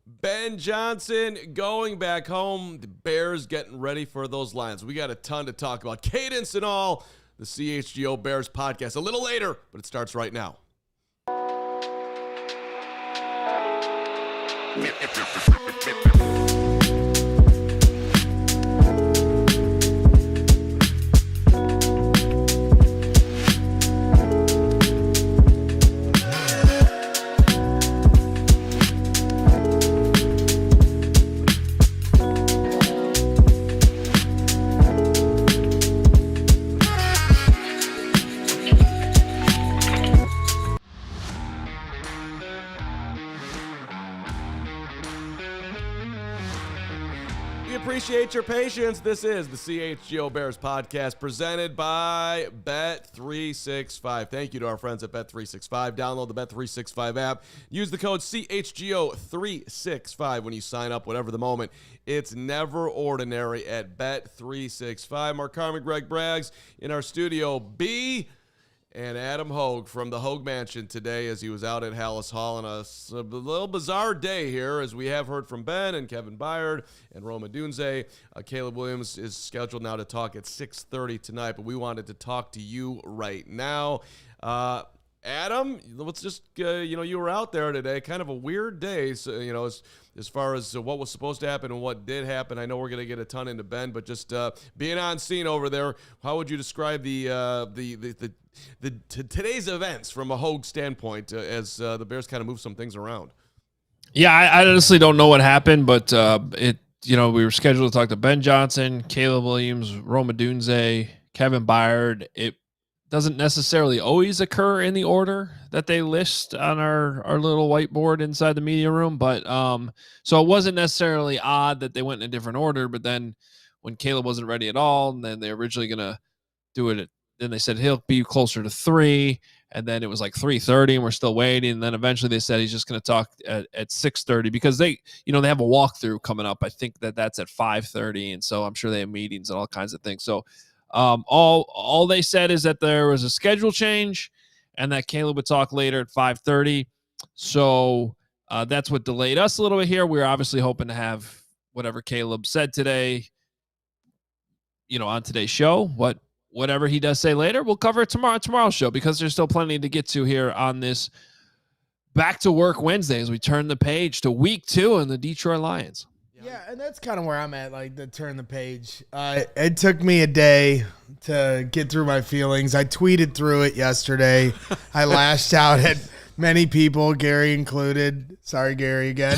Ben Johnson going back home. The Bears getting ready for those Lions. We got a ton to talk about. Cadence and all. The CHGO Bears Podcast a little later, but it starts right now. Appreciate your patience. This is the CHGO Bears Podcast presented by Bet365. Thank you to our friends at Bet365. Download the Bet365 app. Use the code CHGO365 when you sign up, whatever the moment. It's never ordinary at Bet365. Mark Carman, Greg Braggs in our studio B. And Adam Hoge from the Hoge Mansion today as he was out at Halas Hall on a little bizarre day here as we have heard from Ben and Kevin Byard and Roma Dunze. Caleb Williams is scheduled now to talk at 6:30 tonight, but we wanted to talk to you right now. Adam, let's just, you were out there today, kind of a weird day, so, as far as what was supposed to happen and what did happen. I know we're going to get a ton into Ben, but just being on scene over there, how would you describe today's events from a Hoge standpoint as the Bears kind of move some things around? Yeah, I honestly don't know what happened, but we were scheduled to talk to Ben Johnson, Caleb Williams, Roma Dunze, Kevin Byard. It doesn't necessarily always occur in the order that they list on our little whiteboard inside the media room, but so it wasn't necessarily odd that they went in a different order. But then when Caleb wasn't ready at all, and then they're originally gonna do it then they said he'll be closer to 3, and then it was like 3:30, and we're still waiting. And then eventually they said he's just going to talk at 6:30 because they have a walkthrough coming up. I think that's at 5:30, and so I'm sure they have meetings and all kinds of things. So all they said is that there was a schedule change, and that Caleb would talk later at 5:30. So that's what delayed us a little bit here. We were obviously hoping to have whatever Caleb said today, on today's show. Whatever he does say later, we'll cover it tomorrow's show, because there's still plenty to get to here on this Back to Work Wednesday as we turn the page to week 2 in the Detroit Lions. Yeah, and that's kind of where I'm at, like the turn the page. It took me a day to get through my feelings. I tweeted through it yesterday. I lashed out at many people, Gary included. Sorry, Gary, again.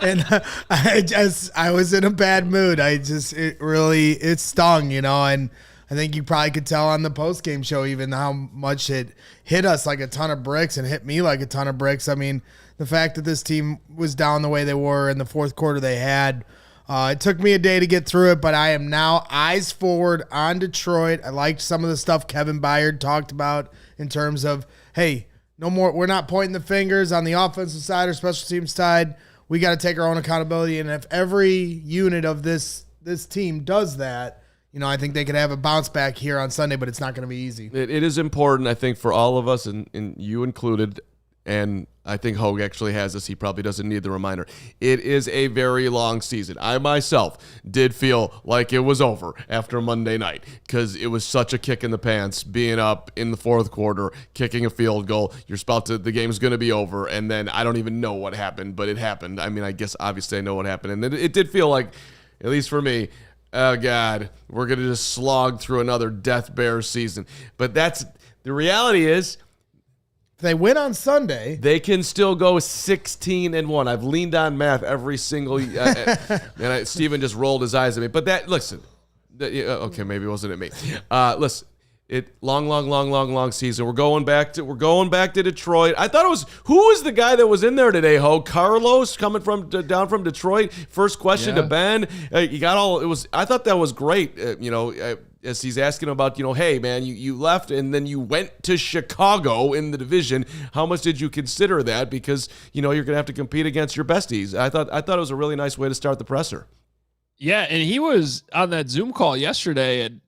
And I was in a bad mood. It stung, and I think you probably could tell on the post-game show even how much it hit us like a ton of bricks and hit me like a ton of bricks. I mean, the fact that this team was down the way they were in the fourth quarter they had, it took me a day to get through it, but I am now eyes forward on Detroit. I liked some of the stuff Kevin Byard talked about in terms of, hey, no more. We're not pointing the fingers on the offensive side or special team side. We got to take our own accountability, and if every unit of this team does that, I think they could have a bounce back here on Sunday, but it's not going to be easy. It is important, I think, for all of us, and you included, and I think Hoge actually has this. He probably doesn't need the reminder. It is a very long season. I myself did feel like it was over after Monday night because it was such a kick in the pants being up in the fourth quarter, kicking a field goal. The game's going to be over, and then I don't even know what happened, but it happened. I mean, I guess obviously I know what happened, and it did feel like, at least for me, oh, God, we're going to just slog through another Death Bears season. But the reality is, if they win on Sunday, they can still go 16-1. I've leaned on math every single and Steven just rolled his eyes at me. But listen, okay, maybe it wasn't at me. Listen, long season. We're going back to Detroit. I thought it was, who was the guy that was in there today, Ho? Carlos coming down from Detroit. First question to Ben. I thought that was great. As he's asking about, hey man, you left and then you went to Chicago in the division. How much did you consider that? Because you're gonna have to compete against your besties. I thought it was a really nice way to start the presser. Yeah, and he was on that Zoom call yesterday, and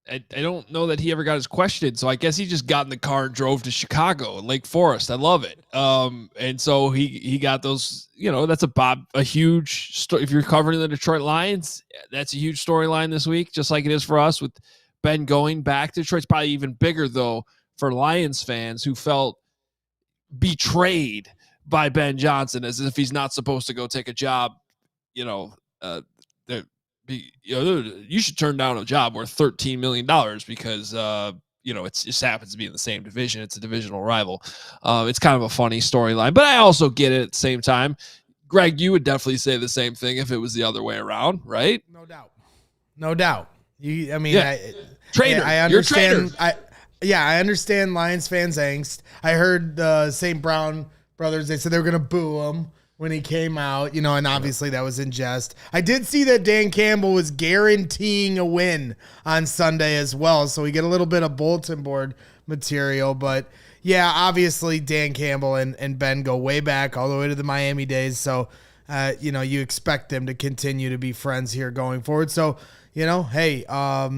I don't know that he ever got his question, so I guess he just got in the car and drove to Chicago and Lake Forest. I love it. And so he got those. That's a huge story. If you're covering the Detroit Lions, that's a huge storyline this week, just like it is for us with Ben going back to Detroit. It's probably even bigger though for Lions fans who felt betrayed by Ben Johnson, as if he's not supposed to go take a job. You should turn down a job worth $13 million because it just happens to be in the same division. It's a divisional rival. It's kind of a funny storyline, but I also get it at the same time. Greg, you would definitely say the same thing if it was the other way around, right? No doubt. Traitor. I understand. I understand Lions fans' angst. I heard the St. Brown brothers, they said they were going to boo him when he came out, and obviously that was in jest. I did see that Dan Campbell was guaranteeing a win on Sunday as well, so we get a little bit of bulletin board material. But, yeah, obviously Dan Campbell and Ben go way back all the way to the Miami days, so, you expect them to continue to be friends here going forward. So, hey,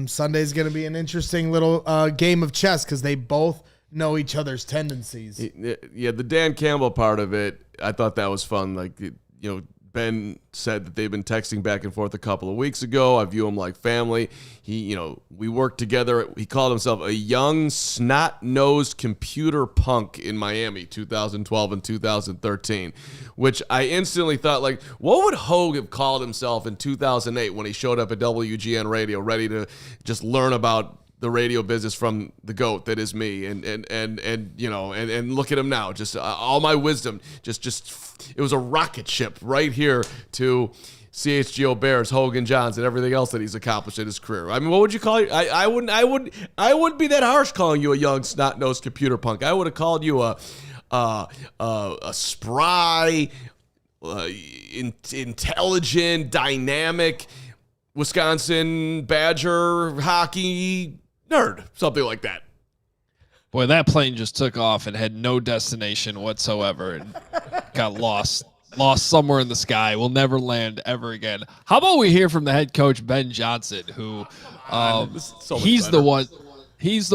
Sunday's going to be an interesting little game of chess because they both know each other's tendencies. Yeah, the Dan Campbell part of it, I thought that was fun. Like, Ben said that they've been texting back and forth a couple of weeks ago. I view him like family. We worked together. He called himself a young, snot-nosed computer punk in Miami, 2012 and 2013, which I instantly thought, like, what would Hoge have called himself in 2008 when he showed up at WGN Radio ready to just learn about the radio business from the GOAT that is me, and look at him now, just all my wisdom, just it was a rocket ship right here to CHGO Bears, Hogan Johns, and everything else that he's accomplished in his career. I mean, what would you call it? I wouldn't be that harsh calling you a young snot-nosed computer punk. I would have called you a spry, intelligent, dynamic Wisconsin Badger hockey nerd, something like that. Boy, that plane just took off and had no destination whatsoever and got lost somewhere in the sky. Will never land ever again. How about we hear from the head coach, Ben Johnson, who he's the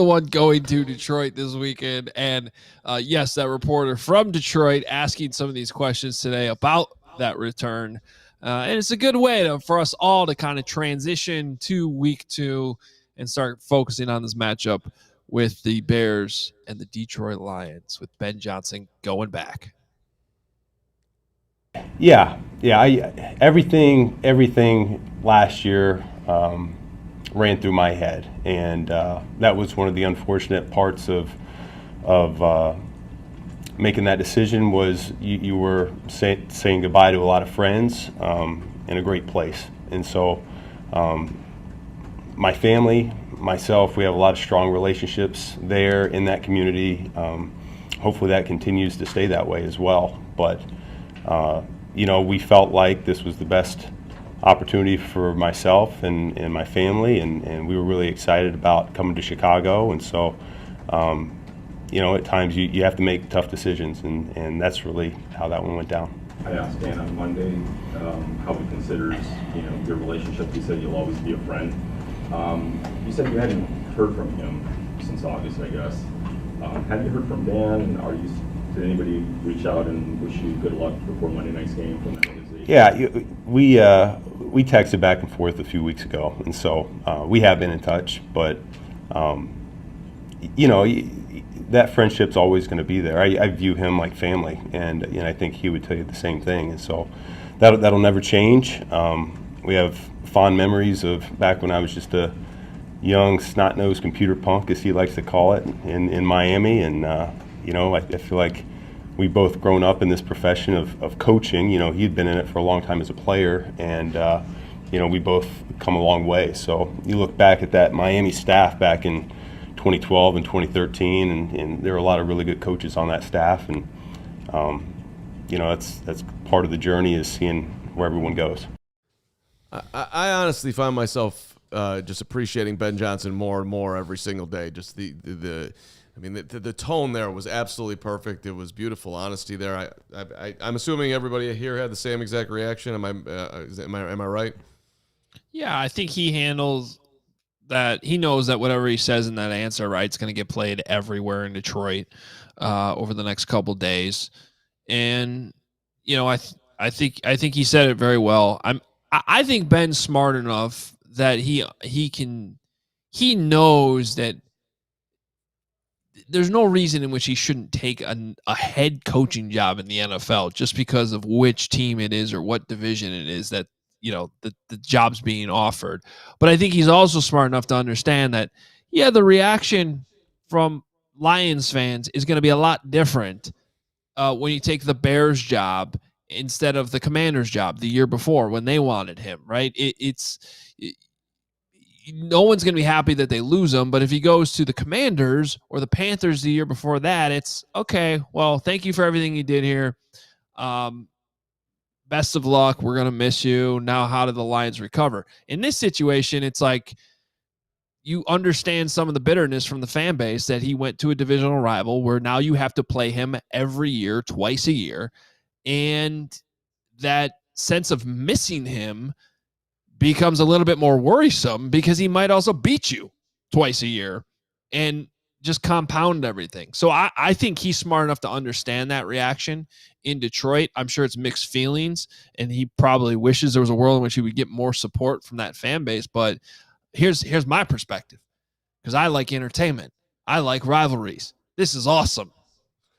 one going to Detroit this weekend. And yes, that reporter from Detroit asking some of these questions today about that return. And it's a good way for us all to kind of transition to week 2 and start focusing on this matchup with the Bears and the Detroit Lions, with Ben Johnson going back. Yeah. Everything last year ran through my head, and that was one of the unfortunate parts of making that decision. Was you were saying goodbye to a lot of friends in a great place, and so my family, myself, we have a lot of strong relationships there in that community. Hopefully that continues to stay that way as well. But we felt like this was the best opportunity for myself and my family, and we were really excited about coming to Chicago. And so at times you have to make tough decisions, and that's really how that one went down. I asked Dan on Monday how he considers, your relationship. He said you'll always be a friend. You said you hadn't heard from him since August, I guess. Have you heard from Dan? Did anybody reach out and wish you good luck before Monday night's game from that organization? Yeah, we texted back and forth a few weeks ago, and so we have been in touch. But that friendship's always going to be there. I view him like family, and I think he would tell you the same thing. And so that'll never change. We have fond memories of back when I was just a young snot-nosed computer punk, as he likes to call it, in Miami. And I feel like we both grown up in this profession of coaching. He'd been in it for a long time as a player, and we both come a long way. So you look back at that Miami staff back in 2012 and 2013, and there were a lot of really good coaches on that staff, and that's part of the journey, is seeing where everyone goes. I honestly find myself just appreciating Ben Johnson more and more every single day. Just the tone there was absolutely perfect. It was beautiful honesty there. I'm assuming everybody here had the same exact reaction. Am I right? Yeah, I think he handles that he knows that whatever he says in that answer, right, it's going to get played everywhere in Detroit over the next couple days. And I think he said it very well. I think Ben's smart enough that he knows that there's no reason in which he shouldn't take a head coaching job in the NFL just because of which team it is or what division it is that the job's being offered. But I think he's also smart enough to understand that the reaction from Lions fans is going to be a lot different when you take the Bears job instead of the Commanders job the year before when they wanted him, right? No one's going to be happy that they lose him, but if he goes to the Commanders or the Panthers the year before that, it's okay. Well, thank you for everything you did here. Best of luck. We're going to miss you. Now, how do the Lions recover? In this situation, it's like you understand some of the bitterness from the fan base that he went to a divisional rival where now you have to play him every year, twice a year. And that sense of missing him becomes a little bit more worrisome because he might also beat you twice a year and just compound everything. So I think he's smart enough to understand that reaction in Detroit. I'm sure it's mixed feelings, and he probably wishes there was a world in which he would get more support from that fan base. But here's my perspective, because I like entertainment. I like rivalries. This is awesome,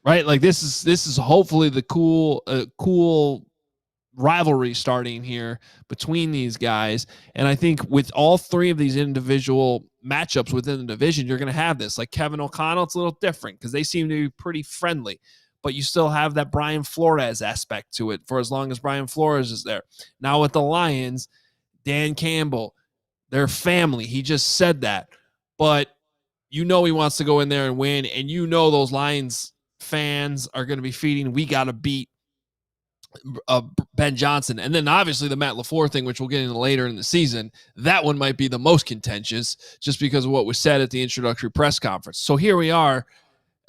right? Like this is hopefully the cool rivalry starting here between these guys. And I think with all three of these individual matchups within the division, you're going to have this. Like Kevin O'Connell, it's a little different because they seem to be pretty friendly, but you still have that Brian Flores aspect to it for as long as Brian Flores is there. Now with the Lions, Dan Campbell, their family, he just said that, but he wants to go in there and win. And those Lions fans are going to be feeding, we got to beat Ben Johnson. And then obviously the Matt LaFleur thing, which we'll get into later in the season, that one might be the most contentious just because of what was said at the introductory press conference. So here we are.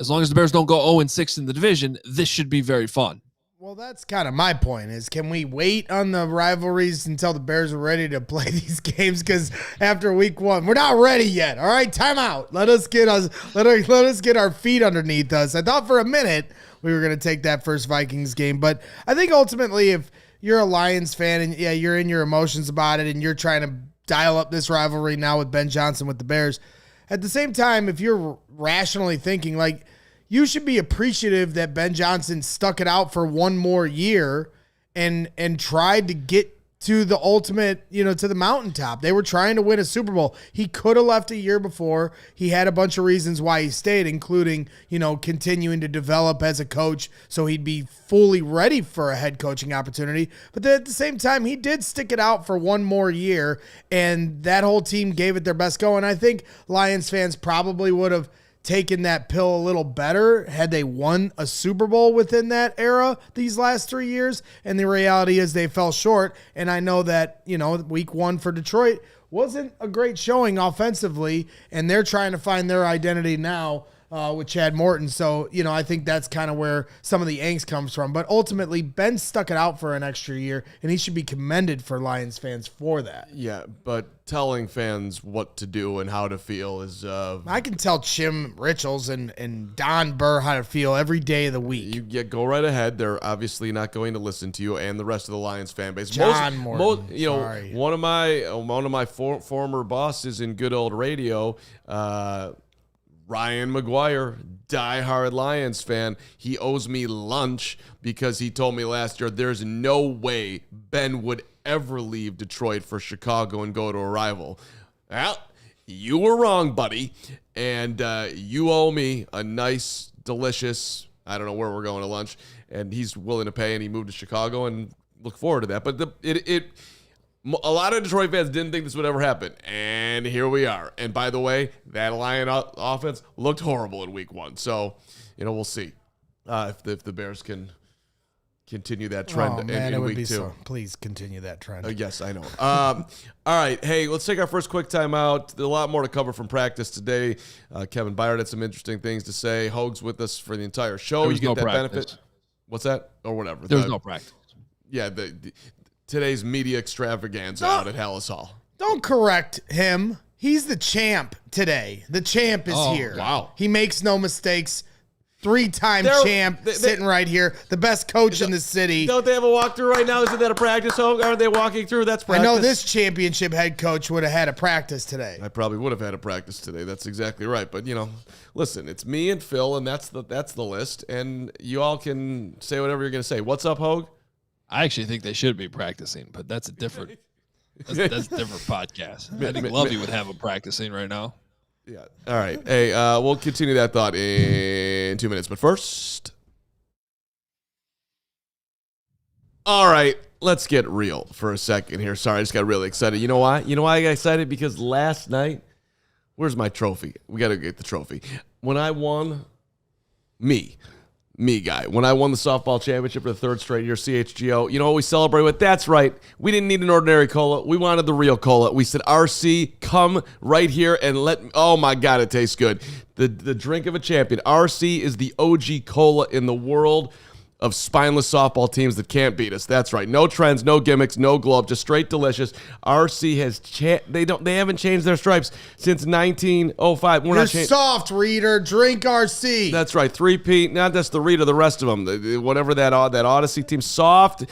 As long as the Bears don't go 0-6 in the division, this should be very fun. Well, that's kind of my point is, can we wait on the rivalries until the Bears are ready to play these games? Because after week one, we're not ready yet. All right, time out. Let us get our feet underneath us. I thought for a minute we were going to take that first Vikings game, but I think ultimately if you're a Lions fan and you're in your emotions about it and you're trying to dial up this rivalry now with Ben Johnson with the Bears, at the same time, if you're rationally thinking, like, you should be appreciative that Ben Johnson stuck it out for one more year and tried to get to the ultimate, to the mountaintop. They were trying to win a Super Bowl. He could have left a year before. He had a bunch of reasons why he stayed, including, continuing to develop as a coach so he'd be fully ready for a head coaching opportunity. But then at the same time, he did stick it out for one more year, and that whole team gave it their best go. And I think Lions fans probably would have taken that pill a little better had they won a Super Bowl within that era these last 3 years. And the reality is they fell short. And I know that, week one for Detroit wasn't a great showing offensively, and they're trying to find their identity now with Chad Morton. So, I think that's kind of where some of the angst comes from. But ultimately, Ben stuck it out for an extra year, and he should be commended for Lions fans for that. Yeah, but telling fans what to do and how to feel is... I can tell Jim Richels and Don Burr how to feel every day of the week. Go right ahead. They're obviously not going to listen to you and the rest of the Lions fan base. John Morton, sorry. One of my former bosses in good old radio, Ryan McGuire, diehard Lions fan. He owes me lunch because he told me last year there's no way Ben would ever leave Detroit for Chicago and go to a rival. Well, you were wrong, buddy. And you owe me a nice, delicious, I don't know where we're going to lunch, and he's willing to pay, and he moved to Chicago, and look forward to that. But a lot of Detroit fans didn't think this would ever happen, and here we are. And by the way, that Lion offense looked horrible in week one. So, we'll see if the Bears can continue that trend in week two. So. Please continue that trend. Yes, I know. All right, hey, let's take our first quick timeout. There's a lot more to cover from practice today. Kevin Byard had some interesting things to say. Hoge's with us for the entire show. You get that benefit. What's that? Or whatever. There was no practice. Yeah, today's media extravaganza out at Halas Hall. Don't correct him. He's the champ today. The champ is here. Wow. He makes no mistakes. 3-time champ sitting right here. The best coach in the city. Don't they have a walkthrough right now? Isn't that a practice? Aren't they walking through? That's practice. I know this championship head coach would have had a practice today. I probably would have had a practice today. That's exactly right. But, listen, it's me and Phil, and that's the list. And you all can say whatever you're going to say. What's up, Hoge? I actually think they should be practicing, but that's a different that's a different podcast. I think Lovey would have them practicing right now. Yeah. All right. Hey, we'll continue that thought in 2 minutes. But first, all right, let's get real for a second here. Sorry, I just got really excited. You know why? You know why I got excited? Because last night, where's my trophy? We got to get the trophy. When I won, when I won the softball championship for the third straight year, CHGO, you know what we celebrate with? That's right. We didn't need an ordinary cola. We wanted the real cola. We said, RC, come right here and oh my God, it tastes good. The drink of a champion. RC is the OG cola in the world of spineless softball teams that can't beat us. That's right. No trends, no gimmicks, no glow up, just straight delicious. RC has they haven't changed their stripes since 1905. You're soft, reader. Drink RC. That's right. 3P, not just the reader, the rest of them. Whatever that Odyssey team, soft.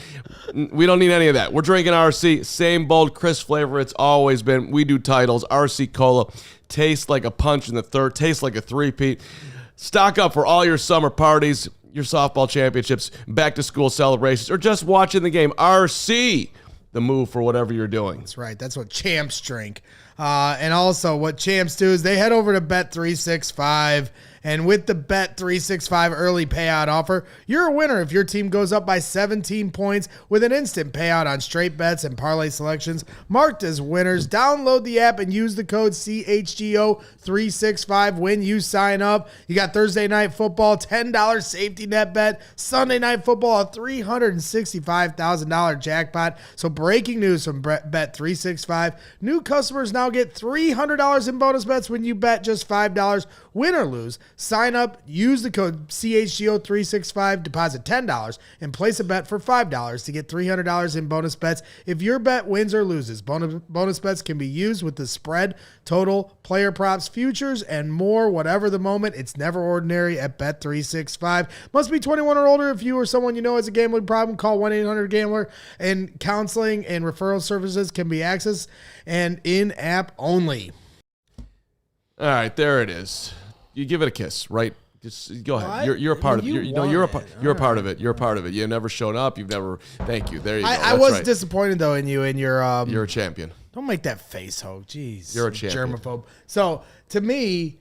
We don't need any of that. We're drinking RC. Same bold, crisp flavor it's always been. We do titles. RC Cola tastes like a punch in the third. Tastes like a 3P. Stock up for all your summer parties, your softball championships, back-to-school celebrations, or just watching the game. RC, the move for whatever you're doing. That's right. That's what champs drink. And also what champs do is they head over to Bet365, and with the Bet365 early payout offer, you're a winner if your team goes up by 17 points with an instant payout on straight bets and parlay selections marked as winners. Download the app and use the code CHGO365 when you sign up. You got Thursday night football, $10 safety net bet. Sunday night football, a $365,000 jackpot. So breaking news from Bet365, new customers now get $300 in bonus bets when you bet just $5. Win or lose, sign up, use the code CHGO365, deposit $10, and place a bet for $5 to get $300 in bonus bets if your bet wins or loses. Bonus bets can be used with the spread, total, player props, futures, and more. Whatever the moment, it's never ordinary at Bet365. Must be 21 or older. If you or someone you know has a gambling problem, call 1-800-GAMBLER. And counseling and referral services can be accessed and in-app only. All right, there it is. You give it a kiss, right? Just go ahead. You're a part of it. You're a part of it. You're a part of it. You've never shown up. You've never. Thank you. There you go. I was disappointed though in you and your. You're a champion. Don't make that face, Hoge. Jeez. You're a champion. Germaphobe. So to me,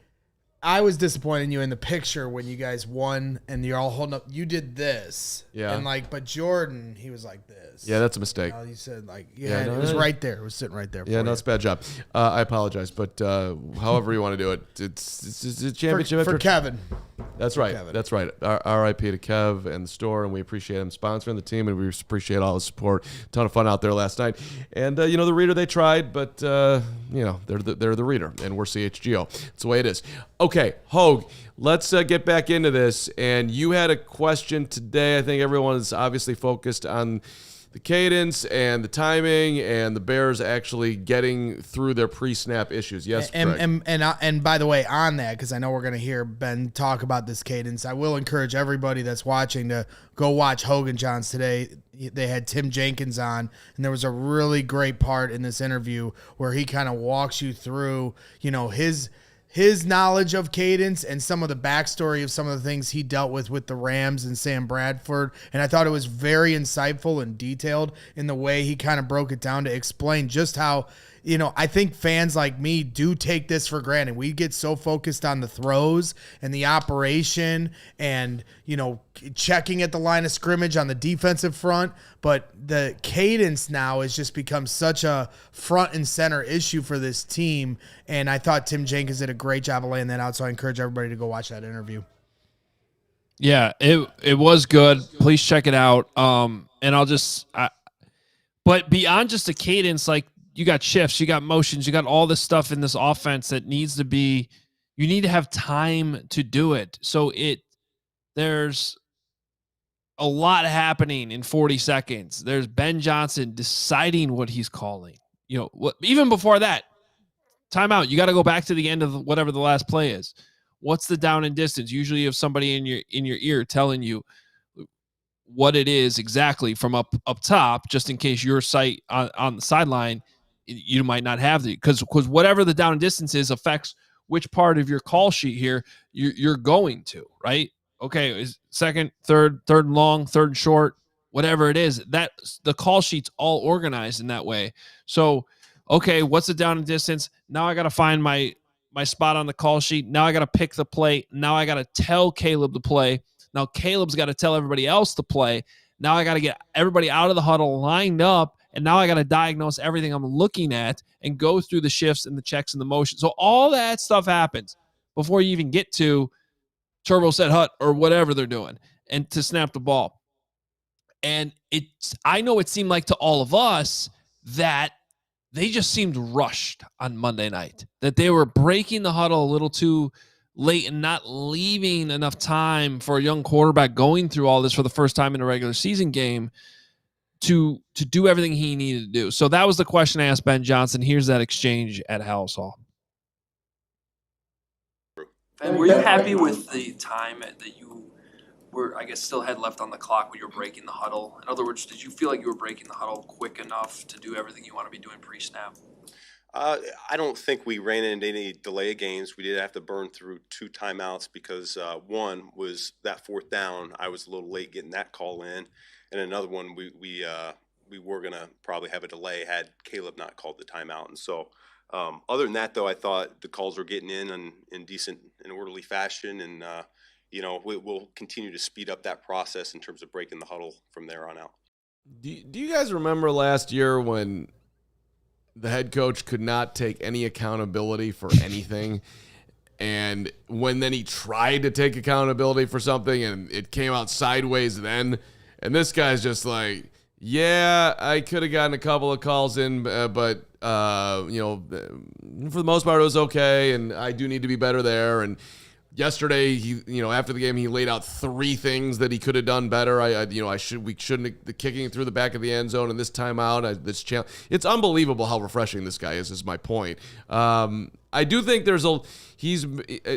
I was disappointed in you in the picture when you guys won and you're all holding up. You did this. Yeah. And but Jordan, he was like this. Yeah, that's a mistake. You said it was right there. It was sitting right there. Yeah, no, it's a bad job. I apologize, but however you want to do it, it's a championship for Kevin. That's right. Kevin. That's right. RIP to Kev and the store, and we appreciate him sponsoring the team, and we appreciate all the support. Ton of fun out there last night, and the reader, they tried, but they're the reader, and we're CHGO. It's the way it is. Okay, Hoge, let's get back into this. And you had a question today. I think everyone is obviously focused on the cadence and the timing and the Bears actually getting through their pre-snap issues. Yes, and by the way, on that, because I know we're going to hear Ben talk about this cadence, I will encourage everybody that's watching to go watch Hogan Johns today. They had Tim Jenkins on, and there was a really great part in this interview where he kind of walks you through, his knowledge of cadence and some of the backstory of some of the things he dealt with the Rams and Sam Bradford. And I thought it was very insightful and detailed in the way he kind of broke it down to explain just how, I think fans like me do take this for granted. We get so focused on the throws and the operation and, checking at the line of scrimmage on the defensive front. But the cadence now has just become such a front and center issue for this team. And I thought Tim Jenkins did a great job of laying that out. So I encourage everybody to go watch that interview. Yeah, it was good. Please check it out. But beyond just the cadence, you got shifts, you got motions, you got all this stuff in this offense that needs to be, you need to have time to do it. So there's a lot happening in 40 seconds. There's Ben Johnson deciding what he's calling. Even before that, timeout. You got to go back to the end of whatever the last play is. What's the down and distance? Usually you have somebody in your ear telling you what it is exactly from up top, just in case your sight on the sideline, you might not have the, because whatever the down and distance is affects which part of your call sheet here you're going to, right? Okay, is second, third and long, third and short, whatever it is, that the call sheet's all organized in that way. So, okay, what's the down and distance? Now I got to find my spot on the call sheet. Now I got to pick the play. Now I got to tell Caleb to play. Now Caleb's got to tell everybody else to play. Now I got to get everybody out of the huddle lined up. And now I got to diagnose everything I'm looking at and go through the shifts and the checks and the motion. So all that stuff happens before you even get to turbo set hut or whatever they're doing and to snap the ball. And I know it seemed like to all of us that they just seemed rushed on Monday night, that they were breaking the huddle a little too late and not leaving enough time for a young quarterback going through all this for the first time in a regular season game to do everything he needed to do. So that was the question I asked Ben Johnson. Here's that exchange at Halas Hall. Ben, were you happy with the time that you were, I guess, still had left on the clock when you were breaking the huddle? In other words, did you feel like you were breaking the huddle quick enough to do everything you want to be doing pre-snap? I don't think we ran into any delay games. We did have to burn through 2 timeouts because one was that 4th down. I was a little late getting that call in, and another one we were gonna probably have a delay had Caleb not called the timeout. And so, other than that, though, I thought the calls were getting in decent and orderly fashion, and we'll continue to speed up that process in terms of breaking the huddle from there on out. Do you guys remember last year when the head coach could not take any accountability for anything? And when then he tried to take accountability for something and it came out sideways then, and this guy's just like, yeah, I could have gotten a couple of calls in, but for the most part it was okay, and I do need to be better there. And yesterday, after the game, he laid out 3 things that he could have done better. We shouldn't have kicking it through the back of the end zone, and this timeout, this challenge. It's unbelievable how refreshing this guy is my point. I do think he's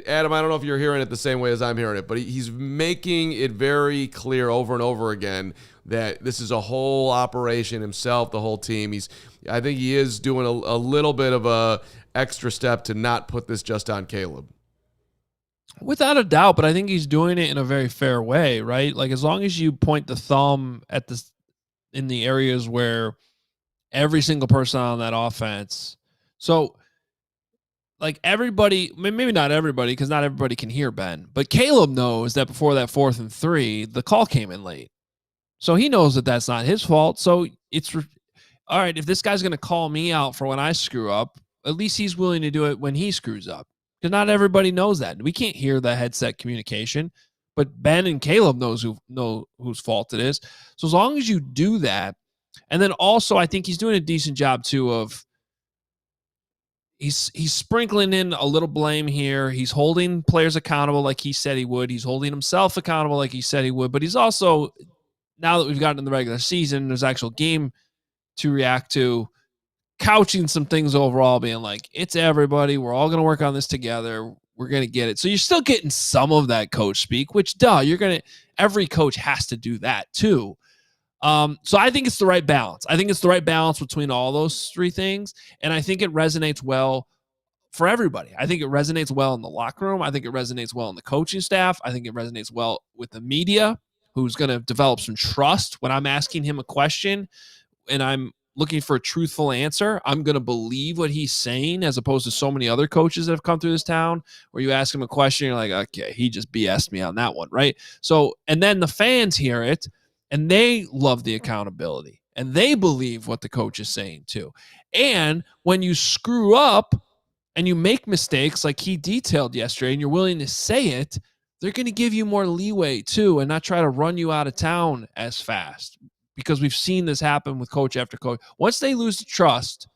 Adam, I don't know if you're hearing it the same way as I'm hearing it, but he's making it very clear over and over again that this is a whole operation himself, the whole team. I think he is doing a little bit of a extra step to not put this just on Caleb. Without a doubt, but I think he's doing it in a very fair way, right? Like, as long as you point the thumb at in the areas where every single person on that offense. So, like, everybody, maybe not everybody, because not everybody can hear Ben, but Caleb knows that before that 4th and 3, the call came in late. So he knows that that's not his fault. So it's all right. If this guy's going to call me out for when I screw up, at least he's willing to do it when he screws up. Because not everybody knows that. We can't hear the headset communication, but Ben and Caleb know whose fault it is. So as long as you do that, and then also I think he's doing a decent job too of he's sprinkling in a little blame here. He's holding players accountable like he said he would. He's holding himself accountable like he said he would. But he's also, now that we've gotten in the regular season, there's actual game to react to, couching some things overall, being like, it's everybody. We're all going to work on this together. We're going to get it. So you're still getting some of that coach speak, which, every coach has to do that too. So I think it's the right balance. I think it's the right balance between all those 3 things. And I think it resonates well for everybody. I think it resonates well in the locker room. I think it resonates well in the coaching staff. I think it resonates well with the media, who's going to develop some trust when I'm asking him a question and I'm looking for a truthful answer. I'm going to believe what he's saying, as opposed to so many other coaches that have come through this town where you ask him a question, you're like, okay, he just BS'd me on that one, right? So, and then the fans hear it and they love the accountability and they believe what the coach is saying too. And when you screw up and you make mistakes like he detailed yesterday and you're willing to say it, they're going to give you more leeway too and not try to run you out of town as fast. Because we've seen this happen with coach after coach. Once they lose the trust,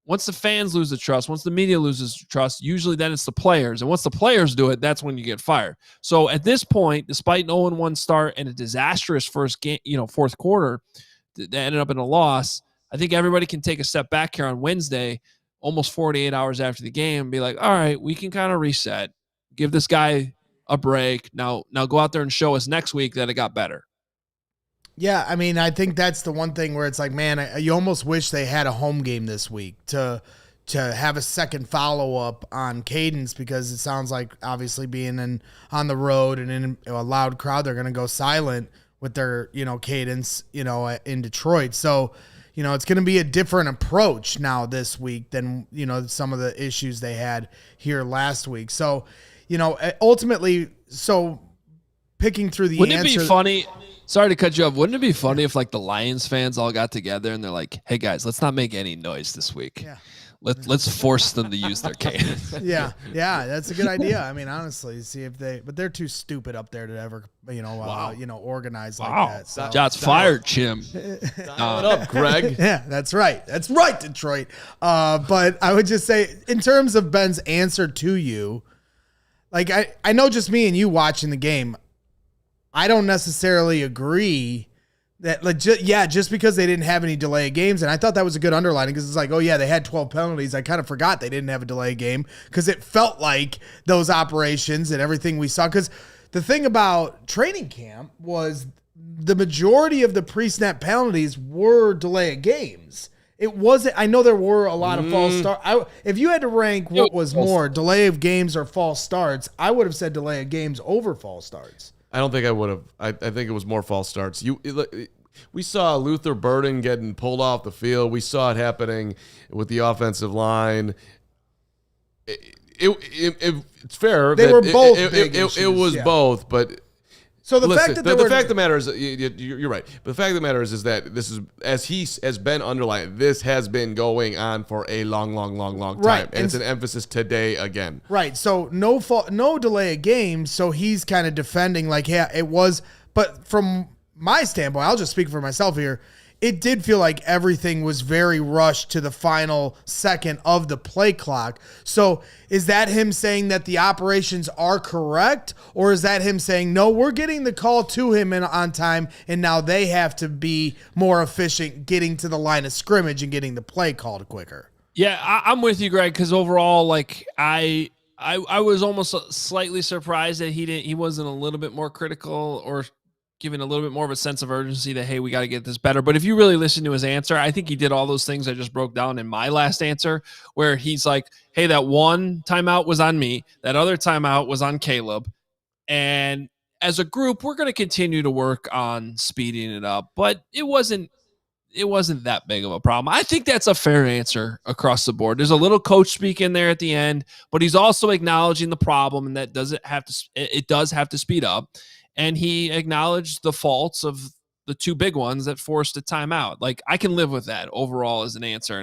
once the fans lose the trust, once the media loses trust, usually then it's the players. And once the players do it, that's when you get fired. So at this point, despite an 0-1 start and a disastrous first game, 4th quarter that ended up in a loss, I think everybody can take a step back here on Wednesday almost 48 hours after the game and be like, all right, we can kind of reset, give this guy a break. Now go out there and show us next week that it got better. Yeah, I mean, I think that's the one thing where it's like, man, you almost wish they had a home game this week to have a second follow-up on cadence, because it sounds like obviously being on the road and in a loud crowd, they're going to go silent with their, cadence, in Detroit. So, it's going to be a different approach now this week than, some of the issues they had here last week. So, ultimately, picking through the Wouldn't answer. it be funny? Sorry to cut you off. Wouldn't it be funny if like the Lions fans all got together and they're like, hey guys, let's not make any noise this week. Yeah. Let's force them to use their cadence. Yeah, that's a good idea. I mean, honestly, see if but they're too stupid up there to ever, organize like that. So. Shots fired, Chim. What up, Greg? Yeah, that's right. That's right, Detroit. But I would just say, in terms of Ben's answer to you, like I know just me and you watching the game, I don't necessarily agree that just because they didn't have any delay games, and I thought that was a good underlining, because it's like, oh yeah, they had 12 penalties. I kind of forgot they didn't have a delay game, because it felt like those operations and everything we saw. Because the thing about training camp was the majority of the pre-snap penalties were delay of games. It wasn't. I know there were a lot of false starts. If you had to rank what was more, delay of games or false starts, I would have said delay of games over false starts. I don't think I would have. I think it was more false starts. We saw Luther Burden getting pulled off the field. We saw it happening with the offensive line. It's fair. They were both big issues, it was both, but. So the Listen, fact that the fact of the matter is, you're right. But the fact of the matter is that this is, as Ben underlined, this has been going on for a long time, right. And it's an emphasis today again. Right. So no delay of games. So he's kind of defending like, yeah, it was. But from my standpoint, I'll just speak for myself here. It did feel like everything was very rushed to the final second of the play clock. So is that him saying that the operations are correct? Or is that him saying, no, we're getting the call to him on time, and now they have to be more efficient getting to the line of scrimmage and getting the play called quicker? Yeah, I'm with you, Greg, because overall, like I was almost slightly surprised that he wasn't a little bit more critical or giving a little bit more of a sense of urgency that, hey, we got to get this better. But if you really listen to his answer, I think he did all those things I just broke down in my last answer, where he's like, hey, that one timeout was on me. That other timeout was on Caleb. And as a group, we're going to continue to work on speeding it up. But it wasn't that big of a problem. I think that's a fair answer across the board. There's a little coach speak in there at the end, but he's also acknowledging the problem, and that it does have to speed up. And he acknowledged the faults of the two big ones that forced a timeout. Like, I can live with that overall as an answer.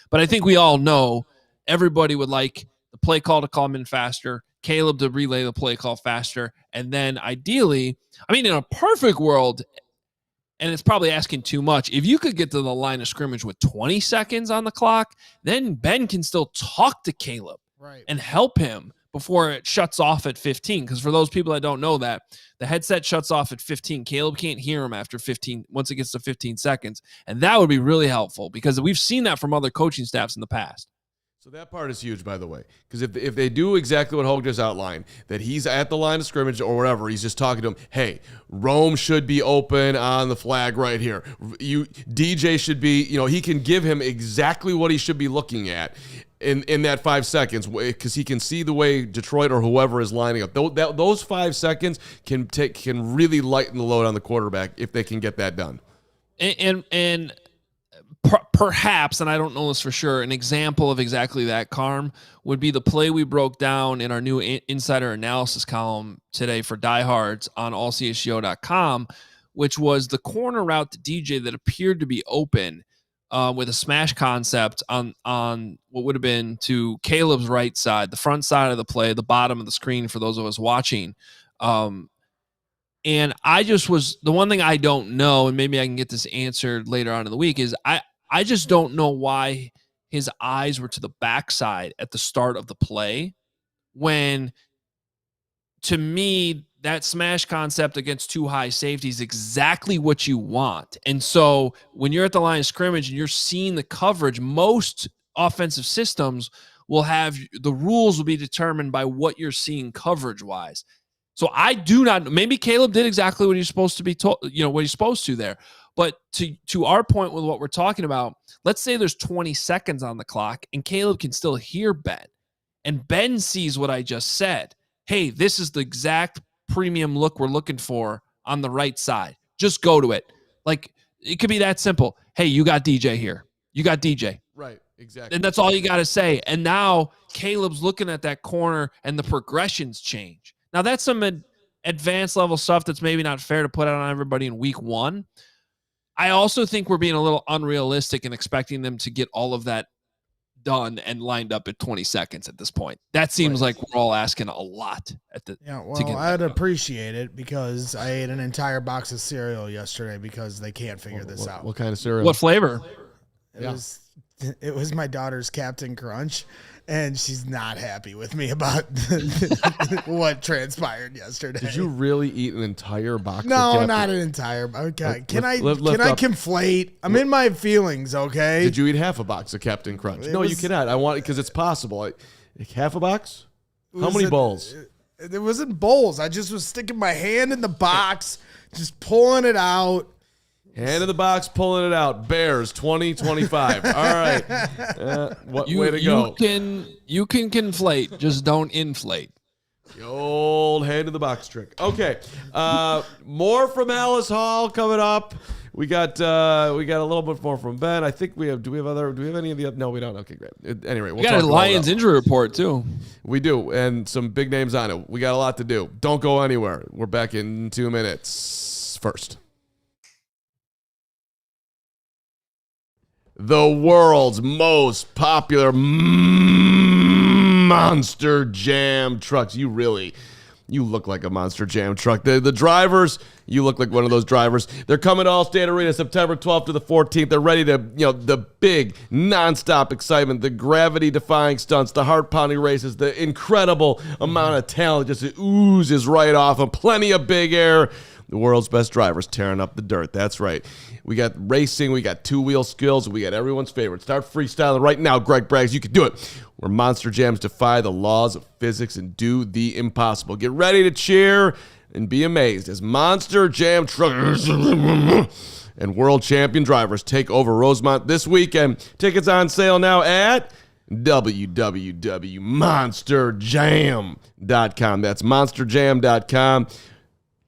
But I think we all know everybody would like the play call to come in faster, Caleb to relay the play call faster, and then ideally, I mean, in a perfect world, and it's probably asking too much, if you could get to the line of scrimmage with 20 seconds on the clock, then Ben can still talk to Caleb and help him before it shuts off at 15. Because for those people that don't know that, the headset shuts off at 15. Caleb can't hear him after 15, once it gets to 15 seconds. And that would be really helpful, because we've seen that from other coaching staffs in the past. So that part is huge, by the way, because if they do exactly what Hoge just outlined, that he's at the line of scrimmage or whatever, he's just talking to him, hey, Rome should be open on the flag right here. DJ should be, he can give him exactly what he should be looking at in that 5 seconds, because he can see the way Detroit or whoever is lining up. Those 5 seconds can really lighten the load on the quarterback if they can get that done. And perhaps, and I don't know this for sure, an example of exactly that, Carm, would be the play we broke down in our new insider analysis column today for diehards on ALLCITY.com, which was the corner route to DJ that appeared to be open with a smash concept on what would have been to Caleb's right side, the front side of the play, the bottom of the screen for those of us watching. And the one thing I don't know, and maybe I can get this answered later on in the week, is I just don't know why his eyes were to the backside at the start of the play, when, to me, that smash concept against two high safety is exactly what you want. And so when you're at the line of scrimmage and you're seeing the coverage, most offensive systems will have the rules will be determined by what you're seeing coverage wise. So I do not, maybe Caleb did exactly what he's supposed to be told, what he's supposed to there. But to our point with what we're talking about, let's say there's 20 seconds on the clock and Caleb can still hear Ben. And Ben sees what I just said. Hey, this is the exact premium look we're looking for on the right side. Just go to it. Like, it could be that simple. Hey, you got DJ here. You got DJ. Right, exactly. And that's all you got to say. And now Caleb's looking at that corner and the progressions change. Now, that's some advanced level stuff that's maybe not fair to put out on everybody in week one. I also think we're being a little unrealistic in expecting them to get all of that done and lined up at 20 seconds at this point. That seems like we're all asking a lot at the. Yeah, well, I'd appreciate it because I ate an entire box of cereal yesterday because they can't figure this out. What kind of cereal? What flavor? It was my daughter's Captain Crunch, and she's not happy with me about what transpired yesterday. Did you really eat an entire box? No, not an entire. Okay, can I conflate? I'm in my feelings. Okay. Did you eat half a box of Captain Crunch? No, you cannot. I want it because it's possible. Half a box? How many bowls? It wasn't bowls. I just was sticking my hand in the box, just pulling it out. Hand in the box, pulling it out. Bears 20-25. All right. Way to go. You can conflate, just don't inflate. The old hand in the box trick. Okay. More from Halas Hall coming up. We got a little bit more from Ben. I think we have. Do we have any of the? No, we don't. Okay, great. Anyway, We got a Lions injury report too. We do, and some big names on it. We got a lot to do. Don't go anywhere. We're back in 2 minutes. First. The world's most popular Monster Jam trucks. You look like a Monster Jam truck. The drivers, you look like one of those drivers. They're coming to Allstate Arena September 12th to the 14th. They're ready to, the big nonstop excitement, the gravity-defying stunts, the heart-pounding races, the incredible amount of talent just oozes right off them. Plenty of big air. The world's best drivers tearing up the dirt. That's right. We got racing. We got two-wheel skills. We got everyone's favorite. Start freestyling right now, Greg Braggs. You can do it. Where Monster Jams defy the laws of physics and do the impossible. Get ready to cheer and be amazed as Monster Jam truckers and world champion drivers take over Rosemont this weekend. Tickets on sale now at www.monsterjam.com. That's monsterjam.com.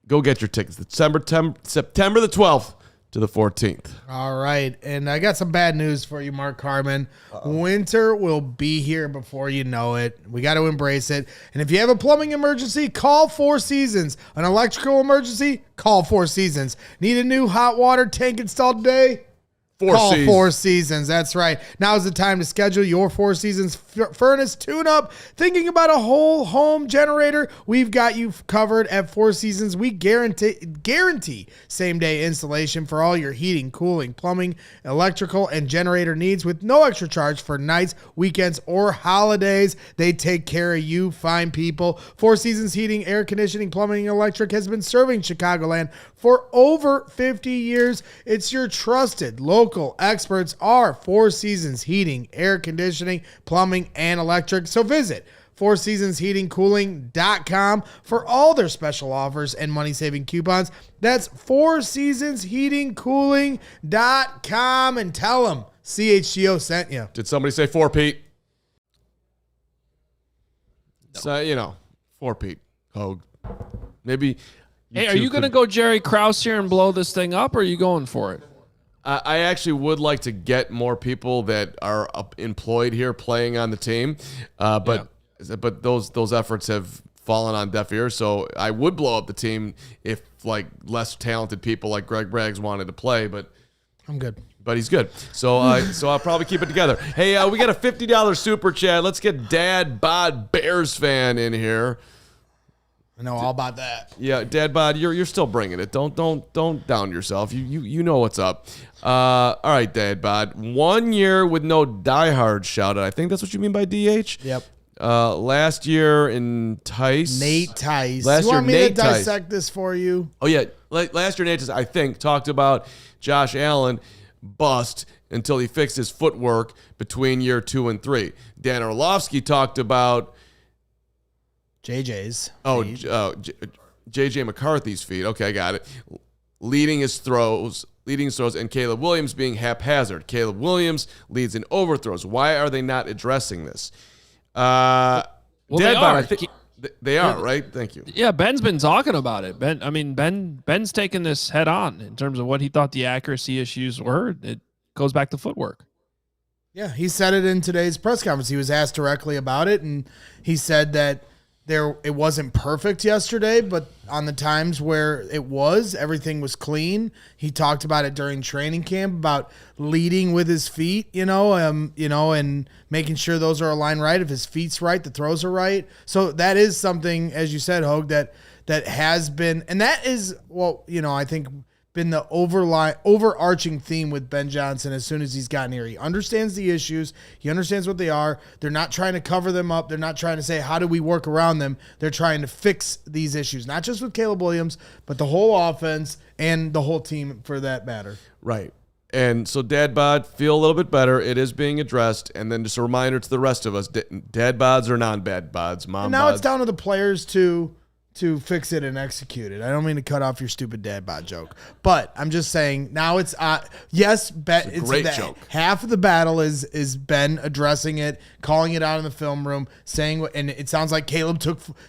Go get your tickets. September the 12th to the 14th. All right. And I got some bad news for you, Mark Carman. Winter will be here before you know it. We got to embrace it. And if you have a plumbing emergency, call Four Seasons. An electrical emergency, call Four Seasons. Need a new hot water tank installed today? Call Four Seasons. That's right. Now is the time to schedule your Four Seasons furnace tune-up. Thinking about a whole home generator? We've got you covered at Four Seasons. We guarantee same-day installation for all your heating, cooling, plumbing, electrical, and generator needs with no extra charge for nights, weekends, or holidays. They take care of you fine people. Four Seasons Heating, Air Conditioning, Plumbing, and Electric has been serving Chicagoland for over 50 years. It's your trusted local experts are Four Seasons Heating, Air Conditioning, Plumbing, and Electric. So visit fourseasonsheatingcooling.com for all their special offers and money-saving coupons. That's fourseasonsheatingcooling.com and tell them CHGO sent you. Did somebody say four, Pete? No. So, four, Pete. Hoge. Maybe. Hey, are you going to go Jerry Krause here and blow this thing up, or are you going for it? I actually would like to get more people that are employed here playing on the team, but those efforts have fallen on deaf ears. So I would blow up the team if less talented people like Greg Braggs wanted to play, but I'm good. But he's good. So I'll probably keep it together. Hey, we got a $50 super chat. Let's get Dad Bod Bears fan in here. I know all about that. Yeah, Dad Bod, you're still bringing it. Don't down yourself. You know what's up. All right, Dad Bod. 1 year with no diehard shout out. I think that's what you mean by DH. Yep. Last year in Tice. Nate Tice. Last you want year, me Nate to dissect this for you? Oh yeah. Last year Nate Tice, I think, talked about Josh Allen bust until he fixed his footwork between year 2 and 3. Dan Orlovsky talked about JJ's. JJ McCarthy's feet. Okay, I got it. Leading throws, and Caleb Williams being haphazard. Caleb Williams leads in overthrows. Why are they not addressing this? Well, they are. I think they are, right? Thank you. Yeah, Ben's been talking about it. Ben's taken this head on in terms of what he thought the accuracy issues were. It goes back to footwork. Yeah, he said it in today's press conference. He was asked directly about it, and he said that it wasn't perfect yesterday, but on the times where it was, everything was clean. He talked about it during training camp about leading with his feet, and making sure those are aligned right. If his feet's right, the throws are right. So that is something, as you said, Hoge, that has been, and that is, I think been the overarching theme with Ben Johnson as soon as he's gotten here. He understands the issues. He understands what they are. They're not trying to cover them up. They're not trying to say, how do we work around them? They're trying to fix these issues, not just with Caleb Williams, but the whole offense and the whole team for that matter. Right. And so dad bod, feel a little bit better. It is being addressed. And then just a reminder to the rest of us, dad bods or non-bad bods, mom and now bods. It's down to the players to fix it and execute it. I don't mean to cut off your stupid dad bod joke, but I'm just saying now it's yes, Ben. It's a great joke. Half of the battle is Ben addressing it, calling it out in the film room, saying what, and it sounds like Caleb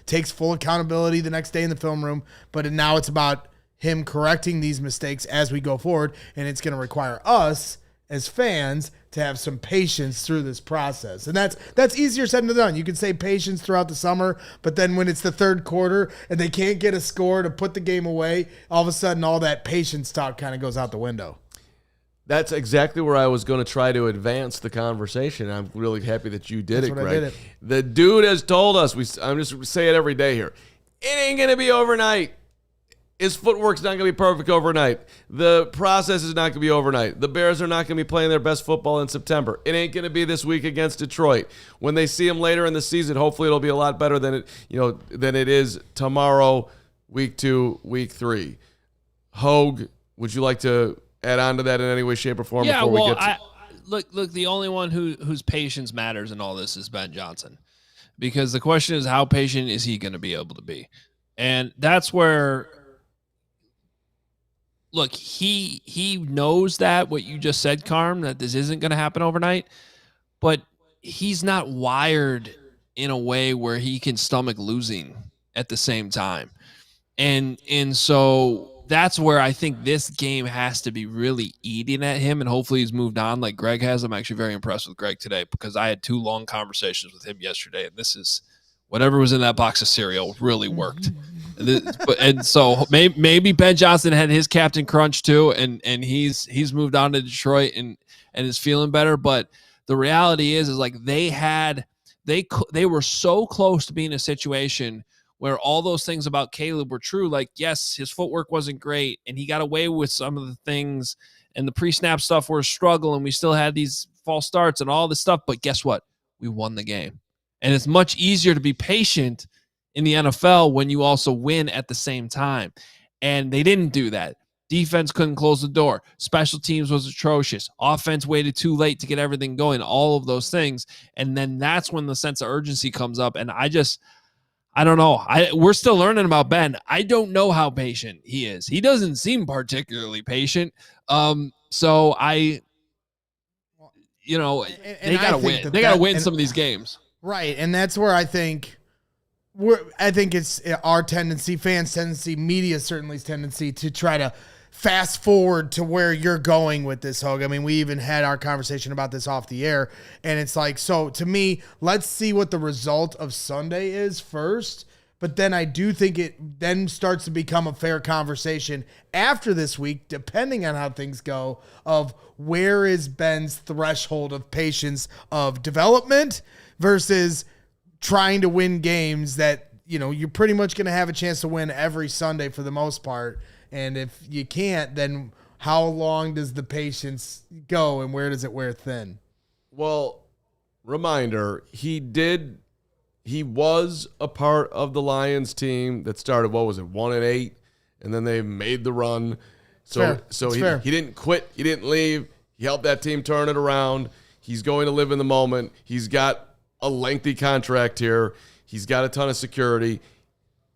takes full accountability the next day in the film room. But now it's about him correcting these mistakes as we go forward, and it's going to require us as fans to have some patience through this process. And that's easier said than done. You can say patience throughout the summer, but then when it's the third quarter and they can't get a score to put the game away, all of a sudden all that patience talk kind of goes out the window. That's exactly where I was going to try to advance the conversation. I'm really happy that you did it, Greg. I did it. The dude has told us, I'm just say it every day here, it ain't going to be overnight. His footwork's not going to be perfect overnight. The process is not going to be overnight. The Bears are not going to be playing their best football in September. It ain't going to be this week against Detroit. When they see him later in the season, hopefully it'll be a lot better than it is tomorrow, week 2, week 3. Hoge, would you like to add on to that in any way, shape, or form? Yeah, before well, we get to look. The only one whose patience matters in all this is Ben Johnson, because the question is, how patient is he going to be able to be? And that's where. Look, he knows that what you just said, Carm, that this isn't going to happen overnight, but he's not wired in a way where he can stomach losing at the same time. And so that's where I think this game has to be really eating at him, and hopefully he's moved on like Greg has. I'm actually very impressed with Greg today because I had 2 long conversations with him yesterday, and this is whatever was in that box of cereal really worked. And so maybe Ben Johnson had his captain crunch too, and he's moved on to Detroit and is feeling better. But the reality is like they were so close to being in a situation where all those things about Caleb were true. Like, yes, his footwork wasn't great, and he got away with some of the things, and the pre-snap stuff were a struggle, and we still had these false starts and all this stuff. But guess what? We won the game, and it's much easier to be patient in the NFL when you also win at the same time. And they didn't do that. Defense couldn't close the door. Special teams was atrocious. Offense waited too late to get everything going, all of those things. And then that's when the sense of urgency comes up. And I don't know. We're still learning about Ben. I don't know how patient he is. He doesn't seem particularly patient. So they got to win. They got to win some of these games. Right. And that's where I think it's our tendency, fans' tendency, media certainly's tendency to try to fast forward to where you're going with this, Hoge. I mean, we even had our conversation about this off the air, and it's like, so to me, let's see what the result of Sunday is first, but then I do think it then starts to become a fair conversation after this week, depending on how things go, of where is Ben's threshold of patience of development versus trying to win games that, you're pretty much going to have a chance to win every Sunday for the most part. And if you can't, then how long does the patience go and where does it wear thin? Well, reminder, he was a part of the Lions team that started, 1-8, and then they made the run. So Fair. he didn't quit. He didn't leave. He helped that team turn it around. He's going to live in the moment. He's got a lengthy contract here. He's got a ton of security.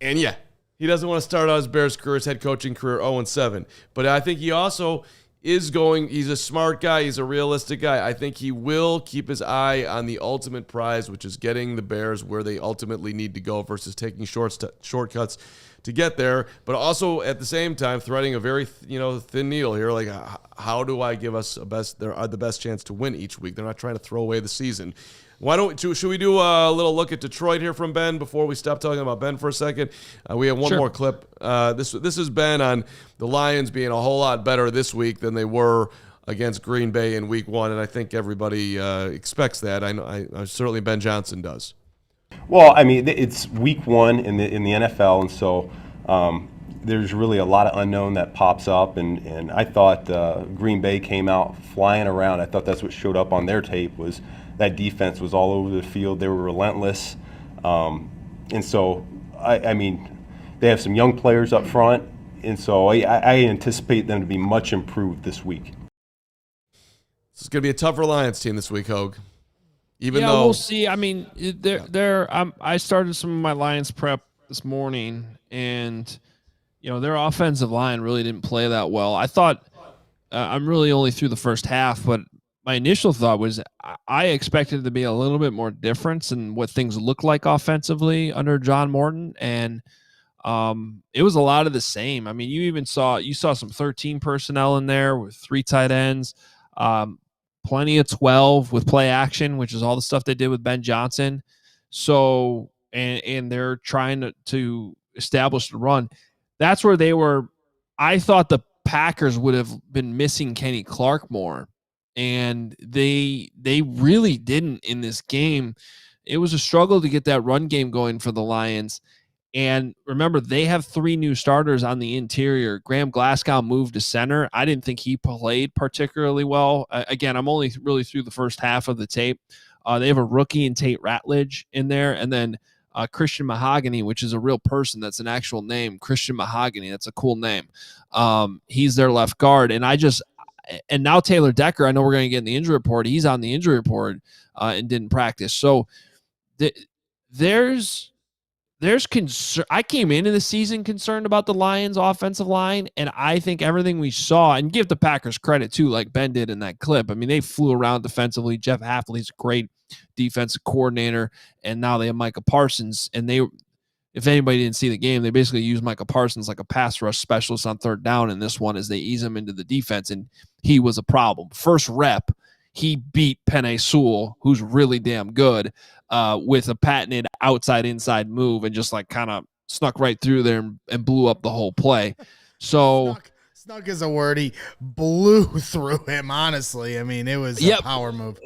And yeah, he doesn't want to start out his Bears career, his head coaching career 0-7. But I think he also he's a smart guy. He's a realistic guy. I think he will keep his eye on the ultimate prize, which is getting the Bears where they ultimately need to go versus taking shortcuts to get there. But also at the same time, threading a very thin needle here. Like, how do I give us the best chance to win each week? They're not trying to throw away the season. Should we do a little look at Detroit here from Ben before we stop talking about Ben for a second? We have one more clip. This is Ben on the Lions being a whole lot better this week than they were against Green Bay in Week 1, and I think everybody expects that. I certainly Ben Johnson does. Well, I mean, it's Week 1 in the NFL, and so there's really a lot of unknown that pops up. And I thought Green Bay came out flying around. I thought that's what showed up on their tape was that defense was all over the field. They were relentless. And so, I mean, they have some young players up front, and so I anticipate them to be much improved this week. This is going to be a tougher Lions team this week, Hoge. Even yeah, though we'll see. I mean, I started some of my Lions prep this morning, and their offensive line really didn't play that well. I thought I'm really only through the first half, but my initial thought was I expected it to be a little bit more difference in what things look like offensively under John Morton, and it was a lot of the same. I mean, you saw some 13 personnel in there with 3 tight ends, plenty of 12 with play action, which is all the stuff they did with Ben Johnson. So and they're trying to establish the run. That's where they were. I thought the Packers would have been missing Kenny Clark more. And they really didn't in this game. It was a struggle to get that run game going for the Lions. And remember, they have 3 new starters on the interior. Graham Glasgow moved to center. I didn't think he played particularly well. Again, I'm only really through the first half of the tape. They have a rookie in Tate Ratledge in there. And then Christian Mahogany, which is a real person. That's an actual name. Christian Mahogany. That's a cool name. He's their left guard. And now Taylor Decker, I know we're going to get in the injury report. He's on the injury report and didn't practice. So there's concern. I came into the season concerned about the Lions offensive line, and I think everything we saw, and give the Packers credit too, like Ben did in that clip. I mean, they flew around defensively. Jeff Hafley's a great defensive coordinator, and now they have Micah Parsons, and if anybody didn't see the game, they basically used Micah Parsons like a pass rush specialist on third down in this one as they ease him into the defense, and he was a problem. First rep, he beat Penei Sewell, who's really damn good, with a patented outside-inside move and just like kind of snuck right through there and blew up the whole play. So snuck is a word. He blew through him, honestly. I mean, it was a power move.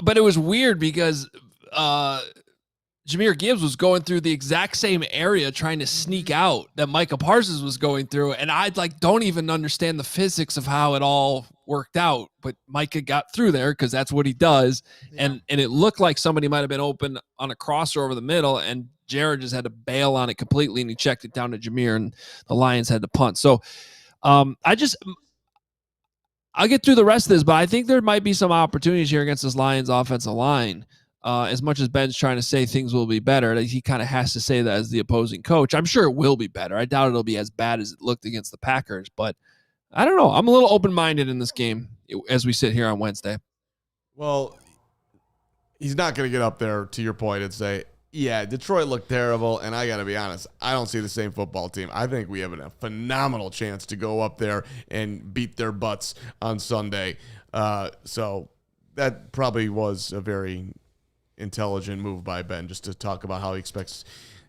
But it was weird because Jahmyr Gibbs was going through the exact same area trying to sneak out that Micah Parsons was going through. And I don't even understand the physics of how it all worked out. But Micah got through there because that's what he does. Yeah. And it looked like somebody might have been open on a crosser over the middle, and Jared just had to bail on it completely, and he checked it down to Jahmyr, and the Lions had to punt. So I'll get through the rest of this, but I think there might be some opportunities here against this Lions offensive line. As much as Ben's trying to say things will be better, he kind of has to say that as the opposing coach. I'm sure it will be better. I doubt it'll be as bad as it looked against the Packers, but I don't know. I'm a little open-minded in this game as we sit here on Wednesday. Well, he's not going to get up there, to your point, and say, yeah, Detroit looked terrible, and I got to be honest, I don't see the same football team. I think we have a phenomenal chance to go up there and beat their butts on Sunday. So that probably was a very intelligent move by Ben, just to talk about how he expects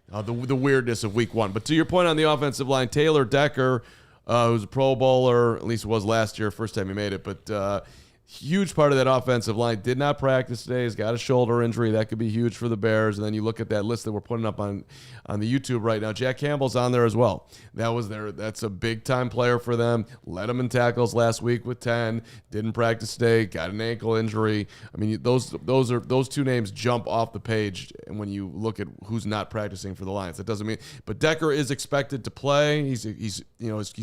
the weirdness of Week 1. But to your point on the offensive line, Taylor Decker, who's a Pro Bowler, at least was last year, first time he made it, but huge part of that offensive line did not practice today. He's got a shoulder injury. That could be huge for the Bears. And then you look at that list that we're putting up on the YouTube right now. Jack Campbell's on there as well. That's a big-time player for them. Led them in tackles last week with 10. Didn't practice today. Got an ankle injury. I mean, those two names jump off the page and when you look at who's not practicing for the Lions. That doesn't mean – but Decker is expected to play. He's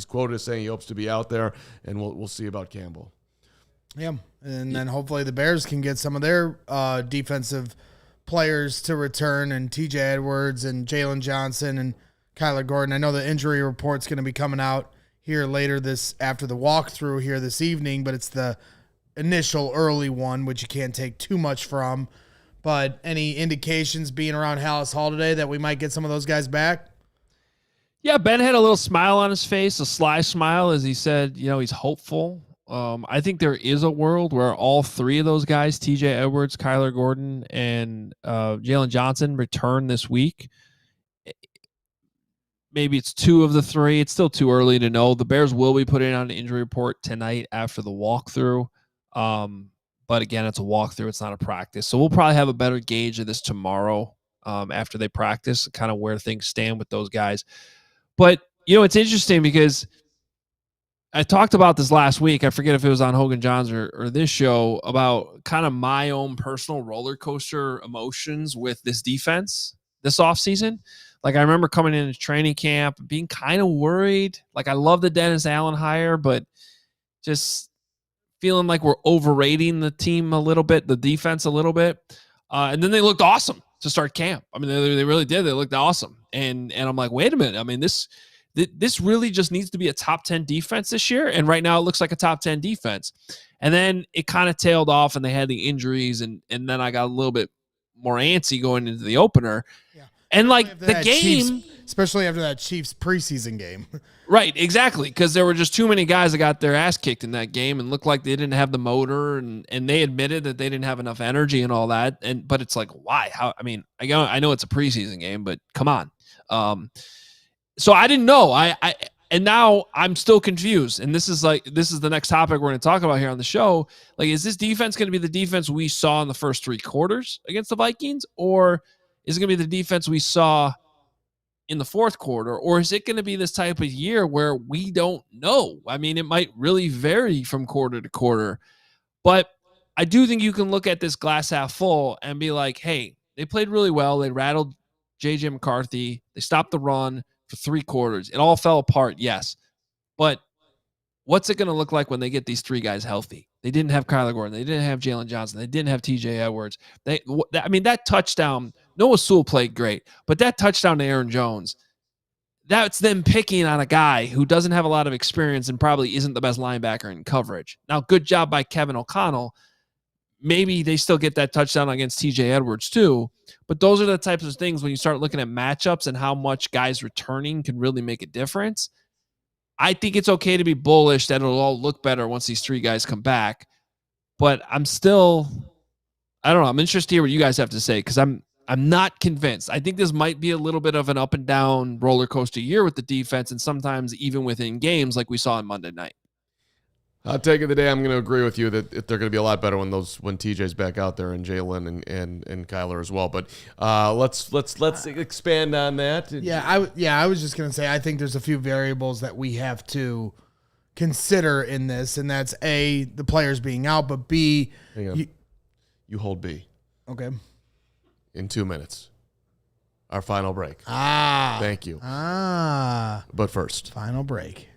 quoted as saying he hopes to be out there, and we'll see about Campbell. Yeah, and then hopefully the Bears can get some of their defensive players to return, and TJ Edwards and Jalen Johnson and Kyler Gordon. I know the injury report's going to be coming out here later after the walkthrough here this evening, but it's the initial early one, which you can't take too much from. But any indications being around Halas Hall today that we might get some of those guys back? Yeah, Ben had a little smile on his face, a sly smile, as he said, he's hopeful. I think there is a world where all three of those guys, TJ Edwards, Kyler Gordon, and Jalen Johnson, return this week. Maybe it's two of the three. It's still too early to know. The Bears will be putting out an injury report tonight after the walkthrough. But again, it's a walkthrough. It's not a practice. So we'll probably have a better gauge of this tomorrow after they practice, kind of where things stand with those guys. But, it's interesting because I talked about this last week. I forget if it was on Hogan Johns or this show about kind of my own personal roller coaster emotions with this defense this offseason. Like, I remember coming into training camp and being kind of worried. Like, I love the Dennis Allen hire, but just feeling like we're overrating the team a little bit, the defense a little bit. And then they looked awesome to start camp. I mean, they really did. They looked awesome. And I'm like, wait a minute. I mean, this really just needs to be a top 10 defense this year. And right now it looks like a top 10 defense. And then it kind of tailed off and they had the injuries. And then I got a little bit more antsy going into the opener. Yeah. And like the game, especially after that Chiefs preseason game. Right, exactly. Because there were just too many guys that got their ass kicked in that game and looked like they didn't have the motor, and they admitted that they didn't have enough energy and all that. But it's like, why? How? I mean, I know it's a preseason game, but come on. So I didn't know. And now I'm still confused. And this is the next topic we're going to talk about here on the show. Like, is this defense going to be the defense we saw in the first three quarters against the Vikings, or is it going to be the defense we saw in the fourth quarter, or is it going to be this type of year where we don't know? I mean, it might really vary from quarter to quarter, but I do think you can look at this glass half full and be like, hey, they played really well. They rattled J.J. McCarthy. They stopped the run for 3 quarters. It all fell apart, yes, but what's it going to look like when they get these 3 guys healthy? They didn't have Kyler Gordon. They didn't have Jalen Johnson. They didn't have TJ Edwards. That touchdown, Noah Sewell played great, but that touchdown to Aaron Jones, that's them picking on a guy who doesn't have a lot of experience and probably isn't the best linebacker in coverage. Now, good job by Kevin O'Connell. Maybe they still get that touchdown against TJ Edwards too, but those are the types of things when you start looking at matchups and how much guys returning can really make a difference. I think it's okay to be bullish that it'll all look better once these 3 guys come back. But I don't know. I'm interested to hear what you guys have to say because I'm not convinced. I think this might be a little bit of an up and down roller coaster year with the defense and sometimes even within games like we saw on Monday night. I'll take it today. I'm going to agree with you that they're going to be a lot better when TJ's back out there and Jalen and Kyler as well. But let's expand on that. I was just going to say I think there's a few variables that we have to consider in this, and that's A, the players being out, but B, you hold B. Okay. In 2 minutes. Our final break. Thank you. But first, final break.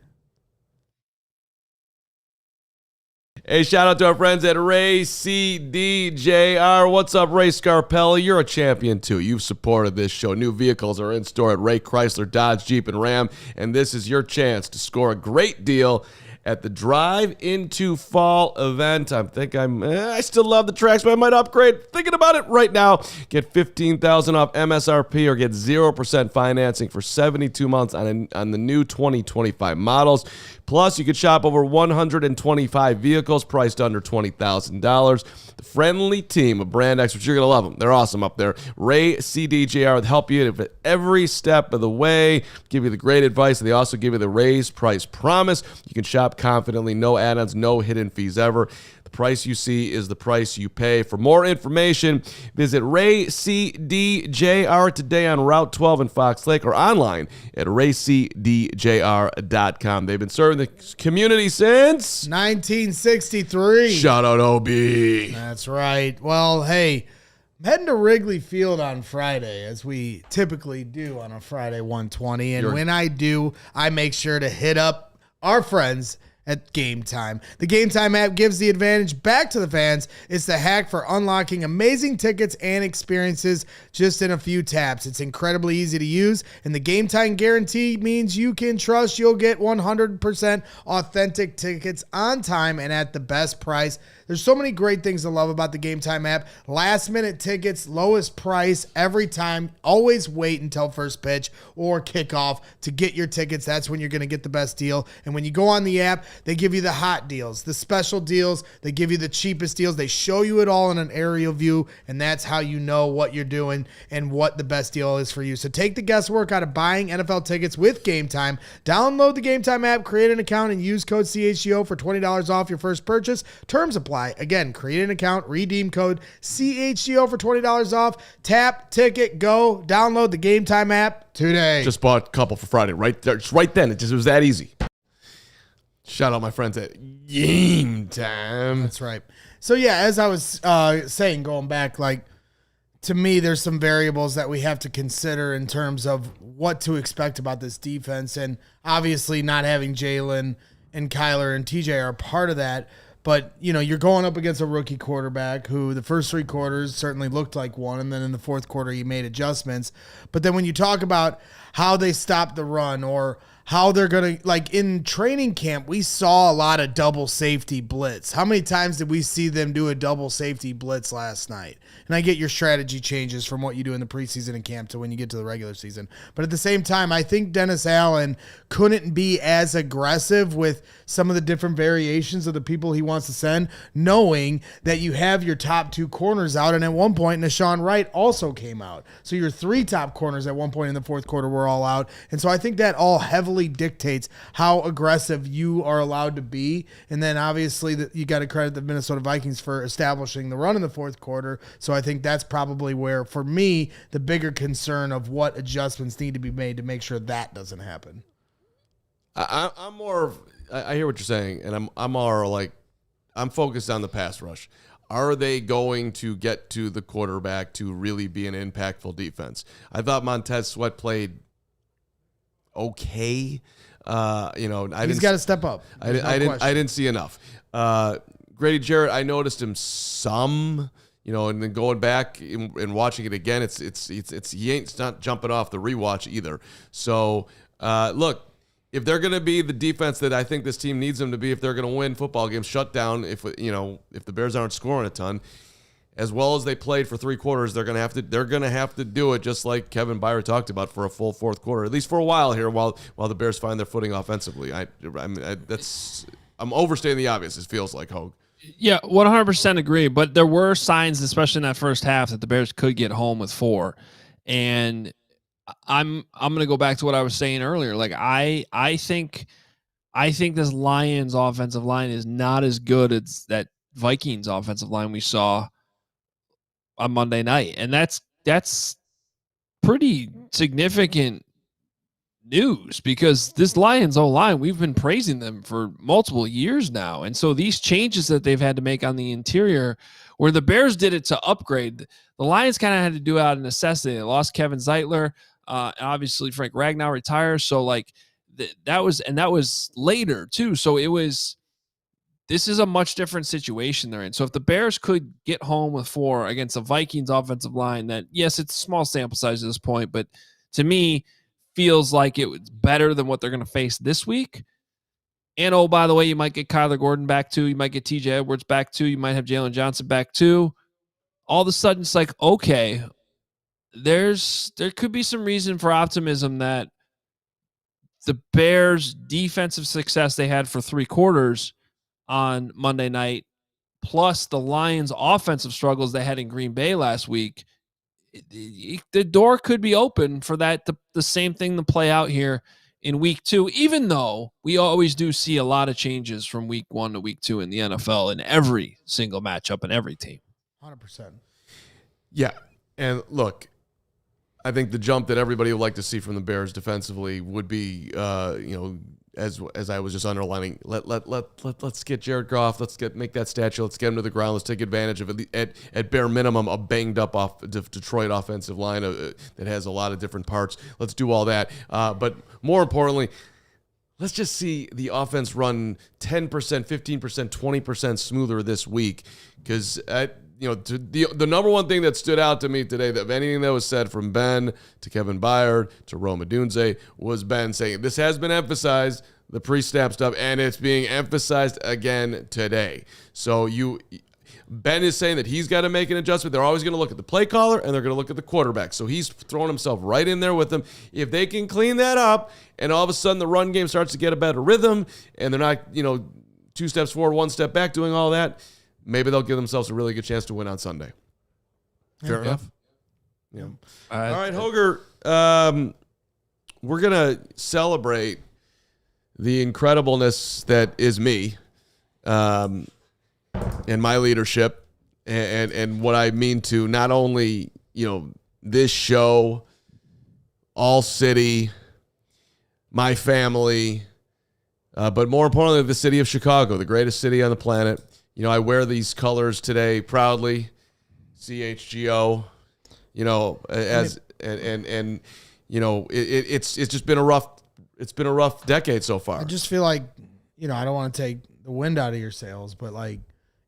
Hey, shout out to our friends at Ray CDJR. What's up, Ray Scarpelli? You're a champion, too. You've supported this show. New vehicles are in store at Ray Chrysler, Dodge, Jeep, and Ram, and this is your chance to score a great deal at the Drive Into Fall event. I still love the tracks, but I might upgrade. Thinking about it right now. Get $15,000 off MSRP or get 0% financing for 72 months on the new 2025 models. Plus, you could shop over 125 vehicles priced under $20,000. The friendly team of brand experts, you're going to love them. They're awesome up there. Ray CDJR will help you at every step of the way, give you the great advice, and they also give you the raised price promise. You can shop confidently, no add-ons, no hidden fees ever. The price you see is the price you pay. For more information, visit Ray CDJR today on Route 12 in Fox Lake or online at raycdjr.com. They've been serving the community since 1963. Shout out OB. That's right. Well, hey, I'm heading to Wrigley Field on Friday, as we typically do on a Friday 120. And when I do, I make sure to hit up our friends at Game Time. The Game Time app gives the advantage back to the fans. It's the hack for unlocking amazing tickets and experiences just in a few taps. It's incredibly easy to use, and the Game Time guarantee means you can trust you'll get 100% authentic tickets on time and at the best price. There's so many great things to love about the Game Time app. Last minute tickets, lowest price every time. Always wait until first pitch or kickoff to get your tickets. That's when you're going to get the best deal. And when you go on the app, they give you the hot deals, the special deals. They give you the cheapest deals. They show you it all in an aerial view, and that's how you know what you're doing and what the best deal is for you. So take the guesswork out of buying NFL tickets with Game Time. Download the Game Time app, create an account, and use code CHGO for $20 off your first purchase. Terms apply. Again, create an account, redeem code CHGO for $20 off. Tap, ticket, go. Download the Game Time app today. Just bought a couple for Friday right there. Just right then. It was that easy. Shout out my friends at Game Time. That's right. So, yeah, as I was saying, going back, like, to me, there's some variables that we have to consider in terms of what to expect about this defense. And obviously not having Jalen and Kyler and TJ are part of that. But, you know, you're going up against a rookie quarterback who the first three quarters certainly looked like one, and then in the fourth quarter he made adjustments. But then when you talk about how they stopped the run or how they're going to, like in training camp, we saw a lot of double safety blitz. How many times did we see them do a double safety blitz last night? And I get your strategy changes from what you do in the preseason and camp to when you get to the regular season. But at the same time, I think Dennis Allen couldn't be as aggressive with some of the different variations of the people he wants to send, knowing that you have your top two corners out. And at one point, Nashawn Wright also came out. So your three top corners at one point in the fourth quarter were all out. And so I think that all heavily dictates how aggressive you are allowed to be. And then obviously you got to credit the Minnesota Vikings for establishing the run in the fourth quarter. So I think that's probably where, for me, the bigger concern of what adjustments need to be made to make sure that doesn't happen. I'm more of, I hear what you're saying, and I'm more like, I'm focused on the pass rush. Are they going to get to the quarterback to really be an impactful defense? I thought Montez Sweat played okay. He's got to step up. I didn't see enough. Grady Jarrett, I noticed him some. And then going back and watching it again, it's not jumping off the rewatch either. So look, if they're going to be the defense that I think this team needs them to be, if they're going to win football games, shut down. If the Bears aren't scoring a ton, as well as they played for three quarters, they're going to have to do it just like Kevin Byard talked about for a full fourth quarter, at least for a while here, while the Bears find their footing offensively. I'm overstating the obvious. It feels like, Hoge. Yeah, 100% agree. But there were signs, especially in that first half, that the Bears could get home with 4. And I'm going to go back to what I was saying earlier. Like I think this Lions offensive line is not as good as that Vikings offensive line we saw on Monday night, and that's pretty significant news because this Lions O-line, we've been praising them for multiple years now. And so these changes that they've had to make on the interior, where the Bears did it to upgrade, the Lions kind of had to do it out of necessity. They lost Kevin Zeitler. And obviously Frank Ragnow retires. So like that was later too. So this is a much different situation they're in. So if the Bears could get home with 4 against the Vikings offensive line, that yes, it's a small sample size at this point, but to me, feels like it was better than what they're going to face this week. And, oh, by the way, you might get Kyler Gordon back too. You might get TJ Edwards back too. You might have Jalen Johnson back too. All of a sudden, it's like, okay, there could be some reason for optimism that the Bears' defensive success they had for 3 quarters on Monday night, plus the Lions' offensive struggles they had in Green Bay last week, the door could be open for that, the same thing to play out here in week 2, even though we always do see a lot of changes from week 1 to week 2 in the NFL in every single matchup and every team. 100%. Yeah. And look, I think the jump that everybody would like to see from the Bears defensively would be, as I was just underlining, let's get Jared Goff, make that statue, let's get him to the ground, let's take advantage of it, at bare minimum a banged up off Detroit offensive line that has a lot of different parts. Let's do all that, but more importantly, let's just see the offense run 10%, 15%, 20% smoother this week. Because, the number one thing that stood out to me today, of anything that was said from Ben to Kevin Byard to Rome Odunze, was Ben saying, this has been emphasized, the pre-snap stuff, and it's being emphasized again today. So Ben is saying that he's got to make an adjustment. They're always going to look at the play caller, and they're going to look at the quarterback. So he's throwing himself right in there with them. If they can clean that up, and all of a sudden the run game starts to get a better rhythm, and they're not, 2 steps forward, 1 step back doing all that, maybe they'll give themselves a really good chance to win on Sunday. Fair enough? Yeah. All right, Hoger, we're going to celebrate the incredibleness that is me and my leadership and what I mean to not only, this show, ALLCITY, my family, but more importantly, the city of Chicago, the greatest city on the planet. I wear these colors today proudly, CHGO, it's just been a rough decade so far. I just feel like, I don't want to take the wind out of your sails, but like,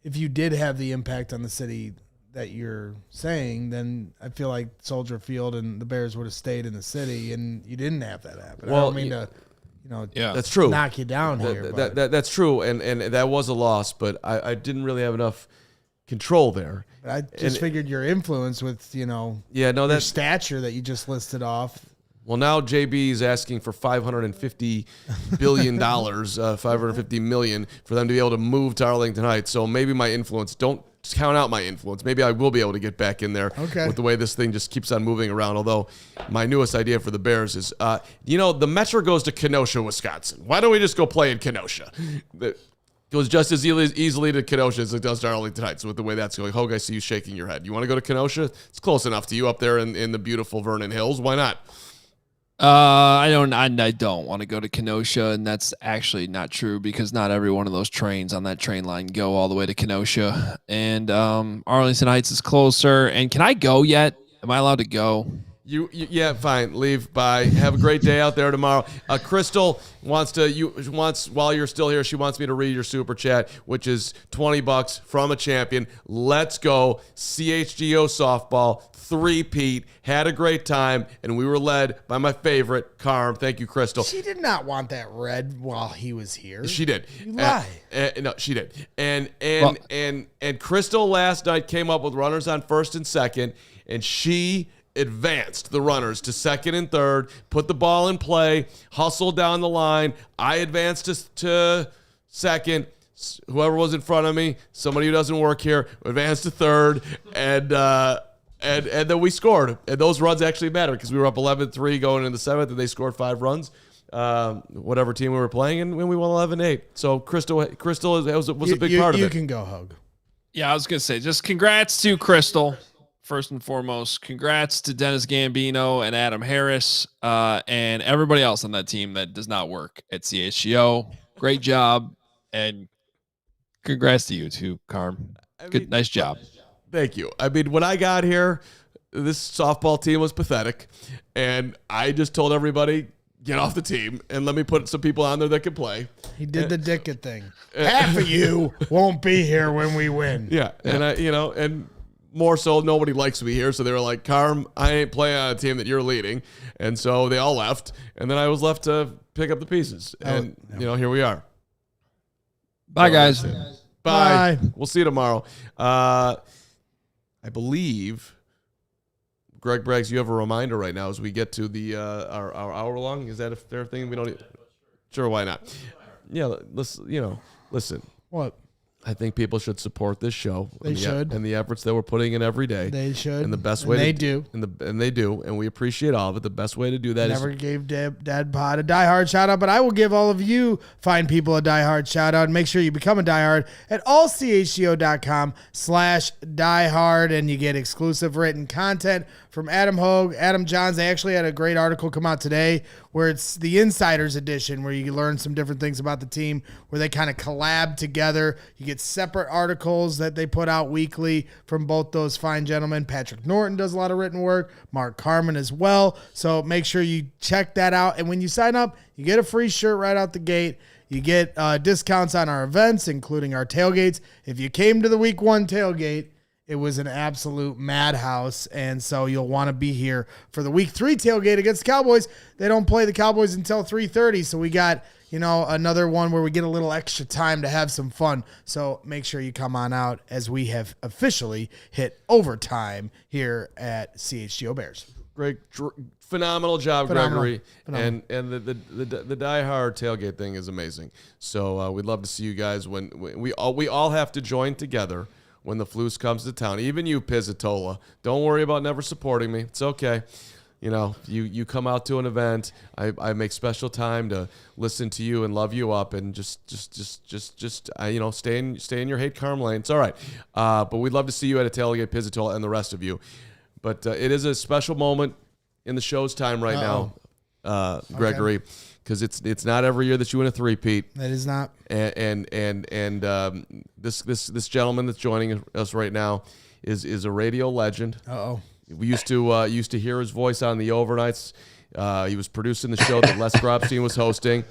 if you did have the impact on the city that you're saying, then I feel like Soldier Field and the Bears would have stayed in the city, and you didn't have that happen. Well, I don't mean to, that's true. Knock you down here. That's true, and that was a loss, but I didn't really have enough control there. But I just figured your influence with, your stature that you just listed off. Well, now JB is asking for $550 billion, $550 million for them to be able to move to Arlington Heights. So maybe my influence, don't count out my influence. Maybe I will be able to get back in there with the way this thing just keeps on moving around. Although my newest idea for the Bears is, the Metro goes to Kenosha, Wisconsin. Why don't we just go play in Kenosha? It goes just as easily to Kenosha as it does to Arlington Heights with the way that's going. Hogue, I see you shaking your head. You want to go to Kenosha? It's close enough to you up there in the beautiful Vernon Hills. Why not? I don't want to go to Kenosha, and that's actually not true because not every one of those trains on that train line go all the way to Kenosha. And Arlington Heights is closer. And can I go yet? Am I allowed to go? Yeah, fine. Leave. Bye. Have a great day out there tomorrow. Crystal wants while you're still here, she wants me to read your super chat, which is $20 from a champion. Let's go. CHGO softball. 3-peat, had a great time, and we were led by my favorite, Carm. Thank you, Crystal. She did not want that red while he was here. She did. You lie. No, she did. And Crystal last night came up with runners on first and second, and she advanced the runners to second and third, put the ball in play, hustled down the line. I advanced to second. Whoever was in front of me, somebody who doesn't work here, advanced to third, and then we scored. And those runs actually matter because we were up 11-3 going into the seventh, and they scored 5 runs, whatever team we were playing, and we won 11-8. So Crystal was a big part of it. You can go, Hug. Yeah, I was going to say, just congrats to Crystal, first and foremost. Congrats to Dennis Gambino and Adam Harris and everybody else on that team that does not work at CHGO. Great job, and congrats to you too, Carm. Nice job. Thank you. I mean, when I got here, this softball team was pathetic, and I just told everybody, get off the team, and let me put some people on there that can play. He did the Dickett thing. Half of you won't be here when we win. Yeah, and and more so, nobody likes me here, so they were like, Carm, I ain't playing on a team that you're leading, and so they all left, and then I was left to pick up the pieces, and here we are. Bye, guys. Bye. We'll see you tomorrow. I believe, Greg Braggs, you have a reminder right now as we get to the our hour long. Is that a fair thing? We don't. Sure, why not? Yeah, listen. What? I think people should support this show. They should. And the efforts that we're putting in every day. They should. And the best way they do. And they do. And we appreciate all of it. The best way to do that Never gave Dad Pod a diehard shout out, but I will give all of you fine people a diehard shout out. And make sure you become a diehard at allchgo.com/diehard, and you get exclusive written content from Adam Hoge, Adam Johns. They actually had a great article come out today where it's the Insiders Edition, where you learn some different things about the team, where they kind of collab together. You get separate articles that they put out weekly from both those fine gentlemen. Patrick Norton does a lot of written work, Mark Carman as well. So make sure you check that out. And when you sign up, you get a free shirt right out the gate. You get discounts on our events, including our tailgates. If you came to the week 1 tailgate, it was an absolute madhouse, and so you'll want to be here for the week 3 tailgate against the Cowboys. They don't play the Cowboys until 3:30, so we got, another one where we get a little extra time to have some fun. So make sure you come on out as we have officially hit overtime here at CHGO Bears. Great, phenomenal job, Phenomenal. Gregory. Phenomenal. And the diehard tailgate thing is amazing. So we'd love to see you guys when we all have to join together when the Flus comes to town. Even you, Pizzatola. Don't worry about never supporting me. It's okay. You come out to an event. I make special time to listen to you and love you up, and just stay in your hate Carm lane. It's all right. But we'd love to see you at a tailgate, Pizzatola, and the rest of you. But it is a special moment in the show's time right now, Gregory, because it's not every year that you win a three-peat. That is not. And this gentleman that's joining us right now is a radio legend. Uh-oh. We used to hear his voice on the overnights. He was producing the show that Les Grobstein was hosting.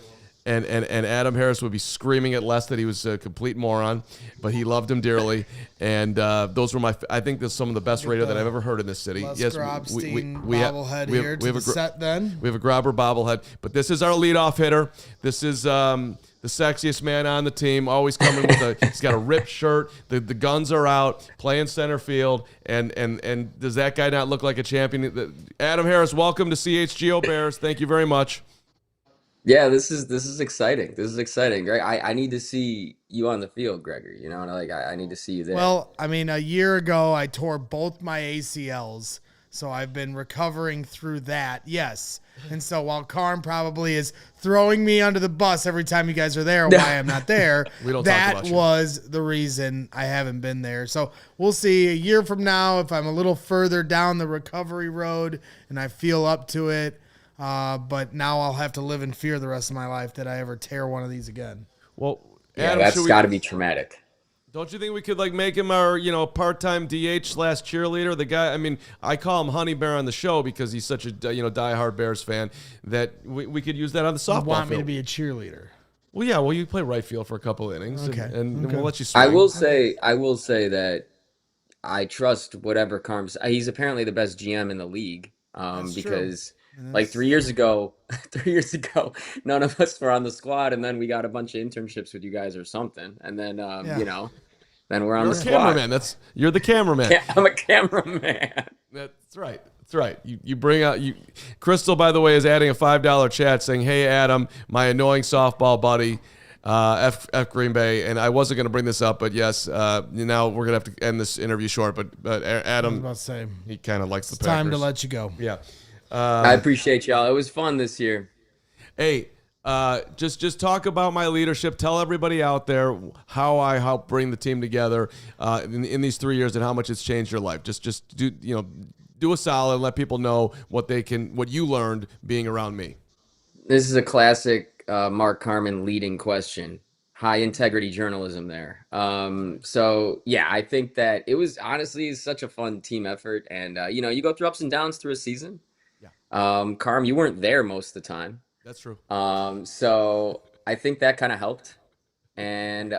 And Adam Harris would be screaming at Les that he was a complete moron, but he loved him dearly. And those were I think that's some of the best radio that I've ever heard in this city. Les yes, Grobstein we bobblehead here to the set then. We have a Grobber bobblehead, but this is our leadoff hitter. This is the sexiest man on the team, always coming with he's got a ripped shirt. The guns are out, playing center field, and does that guy not look like a champion? Adam Harris, welcome to CHGO Bears. Thank you very much. Yeah, this is exciting. This is exciting, Greg. I need to see you on the field, Gregory. I need to see you there. Well, I mean, a year ago, I tore both my ACLs, so I've been recovering through that, yes. And so while Carm probably is throwing me under the bus every time you guys are there, why I'm not there, We don't talk about that you. was the reason I haven't been there. So we'll see a year from now if I'm a little further down the recovery road and I feel up to it. But now I'll have to live in fear the rest of my life that I ever tear one of these again. Well, yeah, Adam, that's got to be traumatic. Don't you think we could make him our part-time DH/cheerleader? The guy, I mean, I call him Honey Bear on the show because he's such a diehard Bears fan that we could use that on the softball You want me field. to be a cheerleader? Well, yeah. Well, you play right field for a couple innings, Okay. and Okay. we'll let you swing. I will say that I trust whatever Carm's. He's apparently the best GM in the league. That's true. Because like 3 years ago, none of us were on the squad, and then we got a bunch of internships with you guys or something, and then then we're on You're the a squad. cameraman. You're the cameraman. Yeah, I'm a cameraman. That's right. That's right. You bring out Crystal, by the way, is adding a $5 chat saying, "Hey Adam, my annoying softball buddy, F Green Bay," and I wasn't going to bring this up, but yes, now we're gonna have to end this interview short. But I was Adam, about to say, he kind of likes the it's time to Packers. let you go. Yeah. I appreciate y'all. It was fun this year. Hey, just talk about my leadership. Tell everybody out there how I helped bring the team together in these 3 years and how much it's changed your life. Just do a solid. Let people know what you learned being around me. This is a classic Mark Carman leading question. High integrity journalism there. So yeah, I think that it was honestly such a fun team effort, and you go through ups and downs through a season. Yeah. Carm, you weren't there most of the time. That's true. So I think that kind of helped, and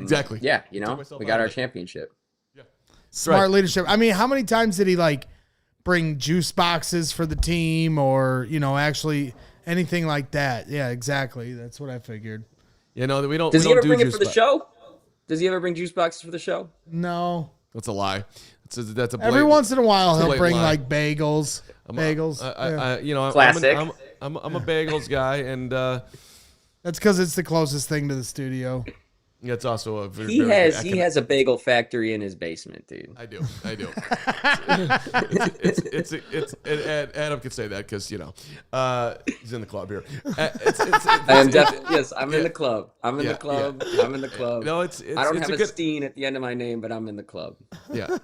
Exactly. Yeah, Took myself we out got of our it. championship. Smart right. leadership. I mean, how many times did he bring juice boxes for the team or, actually anything like that? Yeah, exactly. That's what I figured. We don't. Does we he don't ever do bring it juice for the box. show? Does he ever bring juice boxes for the show? No. That's a lie. That's a Every once in a while he'll blatant bring lie. bagels. Bagels. Classic. I'm a bagels guy, and That's because it's the closest thing to the studio. It's also a very, He very has he has a bagel factory in his basement, dude. I do. It's Adam could say that because he's in the club here. I am definitely yes. I'm in the club. I'm in the club. I'm in the club. No, I don't have a Steen at the end of my name, but I'm in the club. Yeah.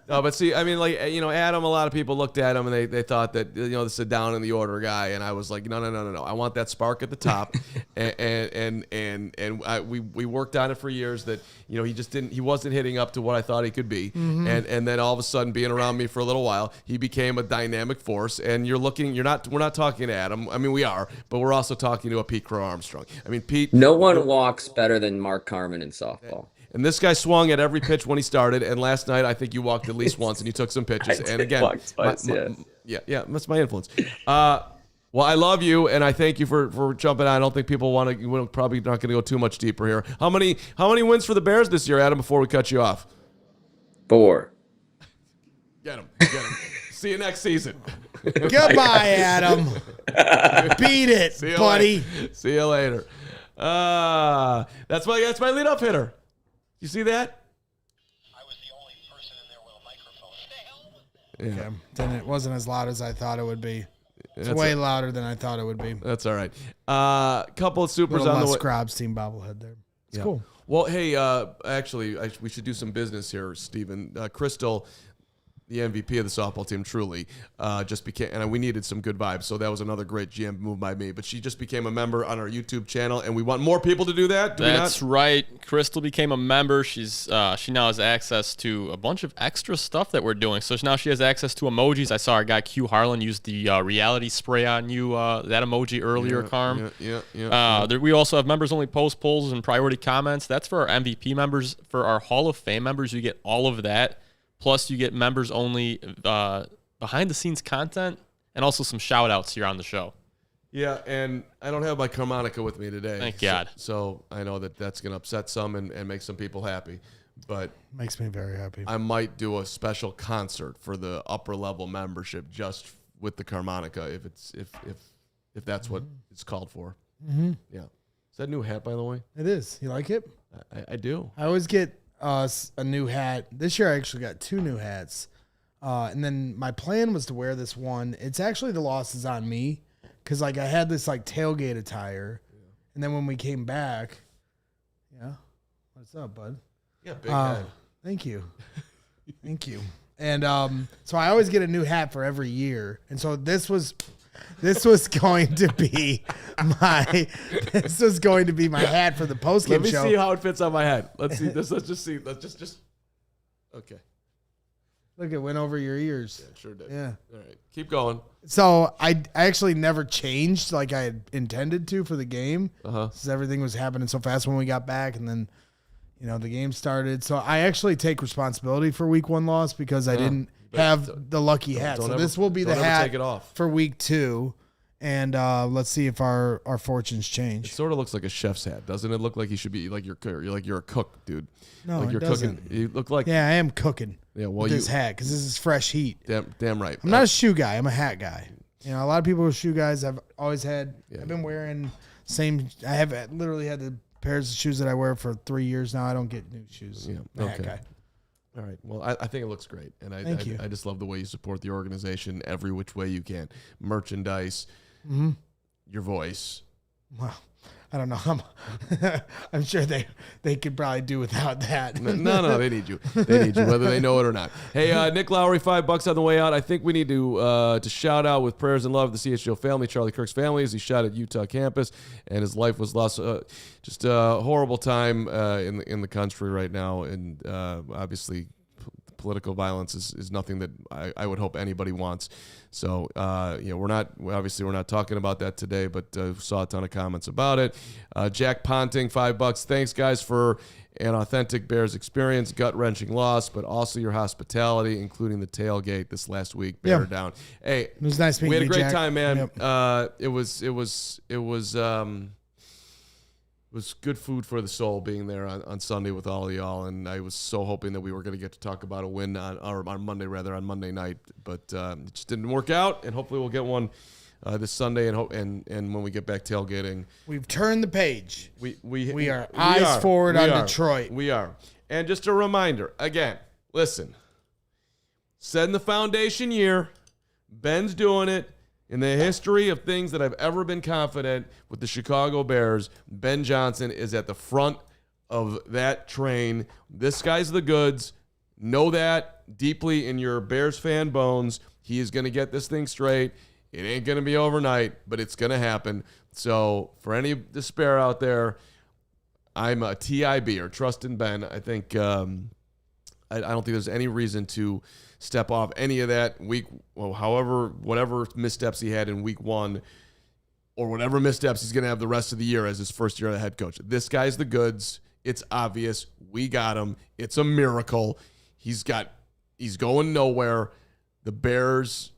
No, but see, I mean, like, Adam, a lot of people looked at him and they thought that, this is a down in the order guy. And I was like, no. I want that spark at the top. We worked on it for years that, he wasn't hitting up to what I thought he could be. Mm-hmm. And then all of a sudden being around me for a little while, he became a dynamic force. And we're not talking to Adam. I mean, we are, but we're also talking to a Pete Crow Armstrong. I mean, Pete. No one walks better than Mark Carman in softball. And this guy swung at every pitch when he started. And last night, I think you walked at least once and you took some pitches. And again, twice, yeah, that's my influence. Well, I love you, and I thank you for jumping on. I don't think people want to. We're probably not going to go too much deeper here. How many wins for the Bears this year, Adam? Before we cut you off, 4. Get him. See you next season. Goodbye, Adam. Beat it, buddy. See you later. That's my leadoff hitter. You see that? I was the only person in there with a microphone. The hell? Okay. Then it wasn't as loud as I thought it would be. It's way louder than I thought it would be. That's all right. Couple of supers Little on the less way. Scrobs team bobblehead there. It's cool. Well, hey, actually, we should do some business here, Steven. Crystal, the MVP of the softball team, truly, just became, and we needed some good vibes, so that was another great GM move by me. But she just became a member on our YouTube channel, and we want more people to do that. That's right. Crystal became a member. She now has access to a bunch of extra stuff that we're doing. So now she has access to emojis. I saw our guy Q Harlan use the reality spray on you, that emoji earlier, Carm. Yeah. We also have members-only post polls and priority comments. That's for our MVP members. For our Hall of Fame members, you get all of that. Plus, you get members-only behind-the-scenes content and also some shout-outs here on the show. Yeah, and I don't have my harmonica with me today. Thank God. So I know that's going to upset some and make some people happy. But Makes me very happy. I might do a special concert for the upper-level membership just with the harmonica if that's what it's called for. Mm-hmm. Yeah. Is that a new hat, by the way? It is. You like it? I do. I always get a new hat. This year I actually got 2 new hats. And then my plan was to wear this one. It's actually the loss is on me because I had this tailgate attire. And then when we came back, what's up, bud? Yeah, big head. Thank you. Thank you. And so I always get a new hat for every year. And so this was going to be my hat for the postgame show. Let me see how it fits on my head. Let's see this. Let's just see. Let's just. Okay. Look, it went over your ears. Yeah, it sure did. Yeah. All right. Keep going. So I actually never changed like I had intended to for the game. Because everything was happening so fast when we got back, and then the game started. So I actually take responsibility for week 1 loss because I didn't have the lucky hat. So this will be the hat take it off. for week 2. And let's see if our fortunes change. It sort of looks like a chef's hat, doesn't it? Look like you should be you're a cook, dude. No, like it you're doesn't. cooking. You look like Yeah, I am cooking. Yeah, well, with this hat because this is fresh heat. Damn right. I'm not a shoe guy. I'm a hat guy. A lot of people are shoe guys. I've always had. Yeah. I've been wearing same. I have literally had the pairs of shoes that I wear for 3 years now. I don't get new shoes. Yeah. I'm a Okay. hat guy. All right. Well, I think it looks great, and Thank you. I just love the way you support the organization every which way you can. Merchandise, your voice. Well, I don't know. I'm sure they could probably do without that. No, they need you. They need you, whether they know it or not. Hey, Nick Lowry, $5 on the way out. I think we need to shout out with prayers and love the CHGO family, Charlie Kirk's family, as he shot at Utah campus, and his life was lost. Just a horrible time in the country right now, and obviously political violence is nothing that I would hope anybody wants. So, we're not talking about that today, but saw a ton of comments about it. Jack Ponting, $5. Thanks, guys, for an authentic Bears experience, gut-wrenching loss, but also your hospitality, including the tailgate this last week. Bear down. Hey, it was nice meeting you, we had a great Jack. time, man. Yep. It was good food for the soul being there on Sunday with all of y'all, and I was so hoping that we were going to get to talk about a win on Monday night, but it just didn't work out, and hopefully we'll get one this Sunday and when we get back tailgating. We've turned the page. We are eyes forward on Detroit. We are. And just a reminder, again, listen, setting the foundation year, Ben's doing it. In the history of things that I've ever been confident with the Chicago Bears, Ben Johnson is at the front of that train. This guy's the goods. Know that deeply in your Bears fan bones. He is going to get this thing straight. It ain't going to be overnight, but it's going to happen. So for any despair out there, I'm a TIB or trust in Ben. I think I don't think there's any reason to step off any of that whatever missteps he had in week 1 or whatever missteps he's going to have the rest of the year as his first year as head coach. This guy's the goods. It's obvious. We got him. It's a miracle. He's going nowhere. The Bears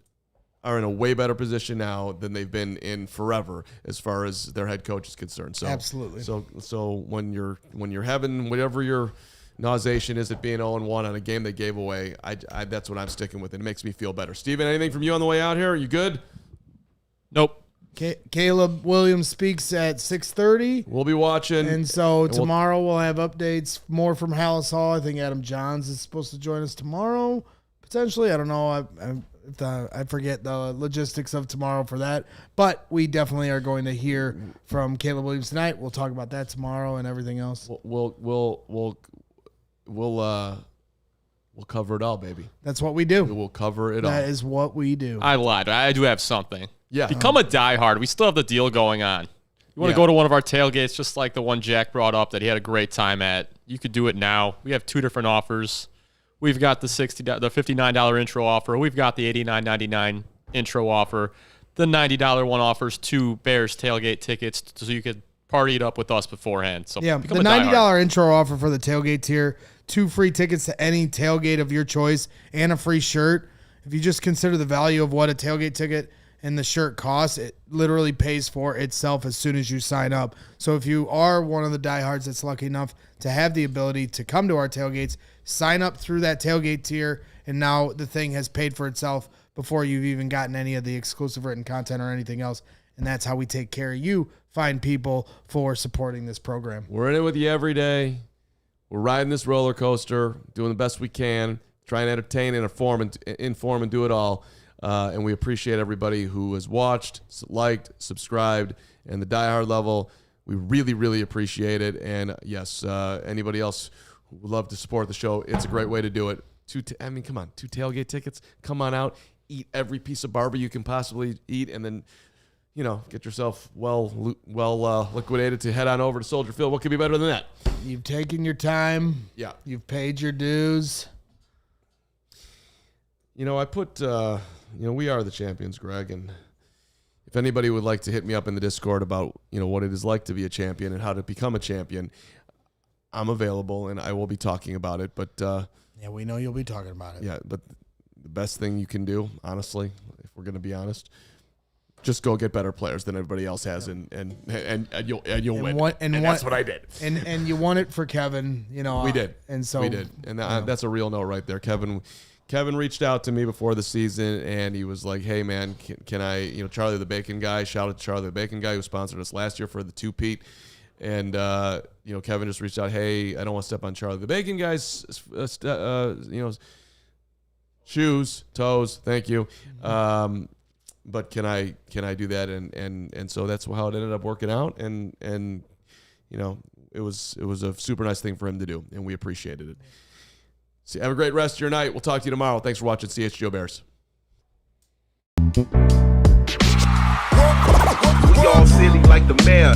are in a way better position now than they've been in forever as far as their head coach is concerned. So absolutely. So when you're having whatever your nauseation is at being 0-1 on a game they gave away, I that's what I'm sticking with. It makes me feel better. Steven, anything from you on the way out here? Are you good? Nope. Caleb Williams speaks at 6:30. We'll be watching. And so tomorrow we'll have updates more from Halas Hall. I think Adam Johns is supposed to join us tomorrow, potentially. I don't know. I forget the logistics of tomorrow for that. But we definitely are going to hear from Caleb Williams tonight. We'll talk about that tomorrow and everything else. We'll cover it all, baby. That's what we do. We'll cover it all. That is what we do. I lied. I do have something. Yeah. Become a diehard. We still have the deal going on. You want to go to one of our tailgates, just like the one Jack brought up that he had a great time at. You could do it now. We have 2 different offers. We've got the $59 intro offer. We've got the $89.99 intro offer. The $90 one offers 2 Bears tailgate tickets, so you could party it up with us beforehand. So yeah, the $90 intro offer for the tailgate tier, 2 free tickets to any tailgate of your choice, and a free shirt. If you just consider the value of what a tailgate ticket and the shirt costs, it literally pays for itself as soon as you sign up. So if you are one of the diehards that's lucky enough to have the ability to come to our tailgates, sign up through that tailgate tier, and now the thing has paid for itself before you've even gotten any of the exclusive written content or anything else. And that's how we take care of you, fine people, for supporting this program. We're in it with you every day. We're riding this roller coaster, doing the best we can, trying to entertain and inform and do it all. And we appreciate everybody who has watched, liked, subscribed, and the diehard level. We really, really appreciate it. And yes, anybody else who would love to support the show, it's a great way to do it. Come on, 2 tailgate tickets. Come on out, eat every piece of barbecue you can possibly eat, and then, get yourself well liquidated to head on over to Soldier Field. What could be better than that? You've taken your time. Yeah. You've paid your dues. I put, we are the champions, Greg, and if anybody would like to hit me up in the Discord about, what it is like to be a champion and how to become a champion, I'm available and I will be talking about it. But yeah, we know you'll be talking about it. Yeah, but the best thing you can do, honestly, if we're going to be honest, just go get better players than everybody else has, and you'll win. And that's what I did. And you won it for Kevin. We did. And so we did. And that's a real note right there, Kevin. Kevin reached out to me before the season, and he was like, hey, man, can I, Charlie the Bacon guy, shout out to Charlie the Bacon guy who sponsored us last year for the 2-peat. And, Kevin just reached out, hey, I don't want to step on Charlie the Bacon guy's, shoes, toes, thank you. But can I do that? And so that's how it ended up working out. And it was a super nice thing for him to do, and we appreciated it. So have a great rest of your night. We'll talk to you tomorrow. Thanks for watching CHGO Bears. We all silly like the mayor.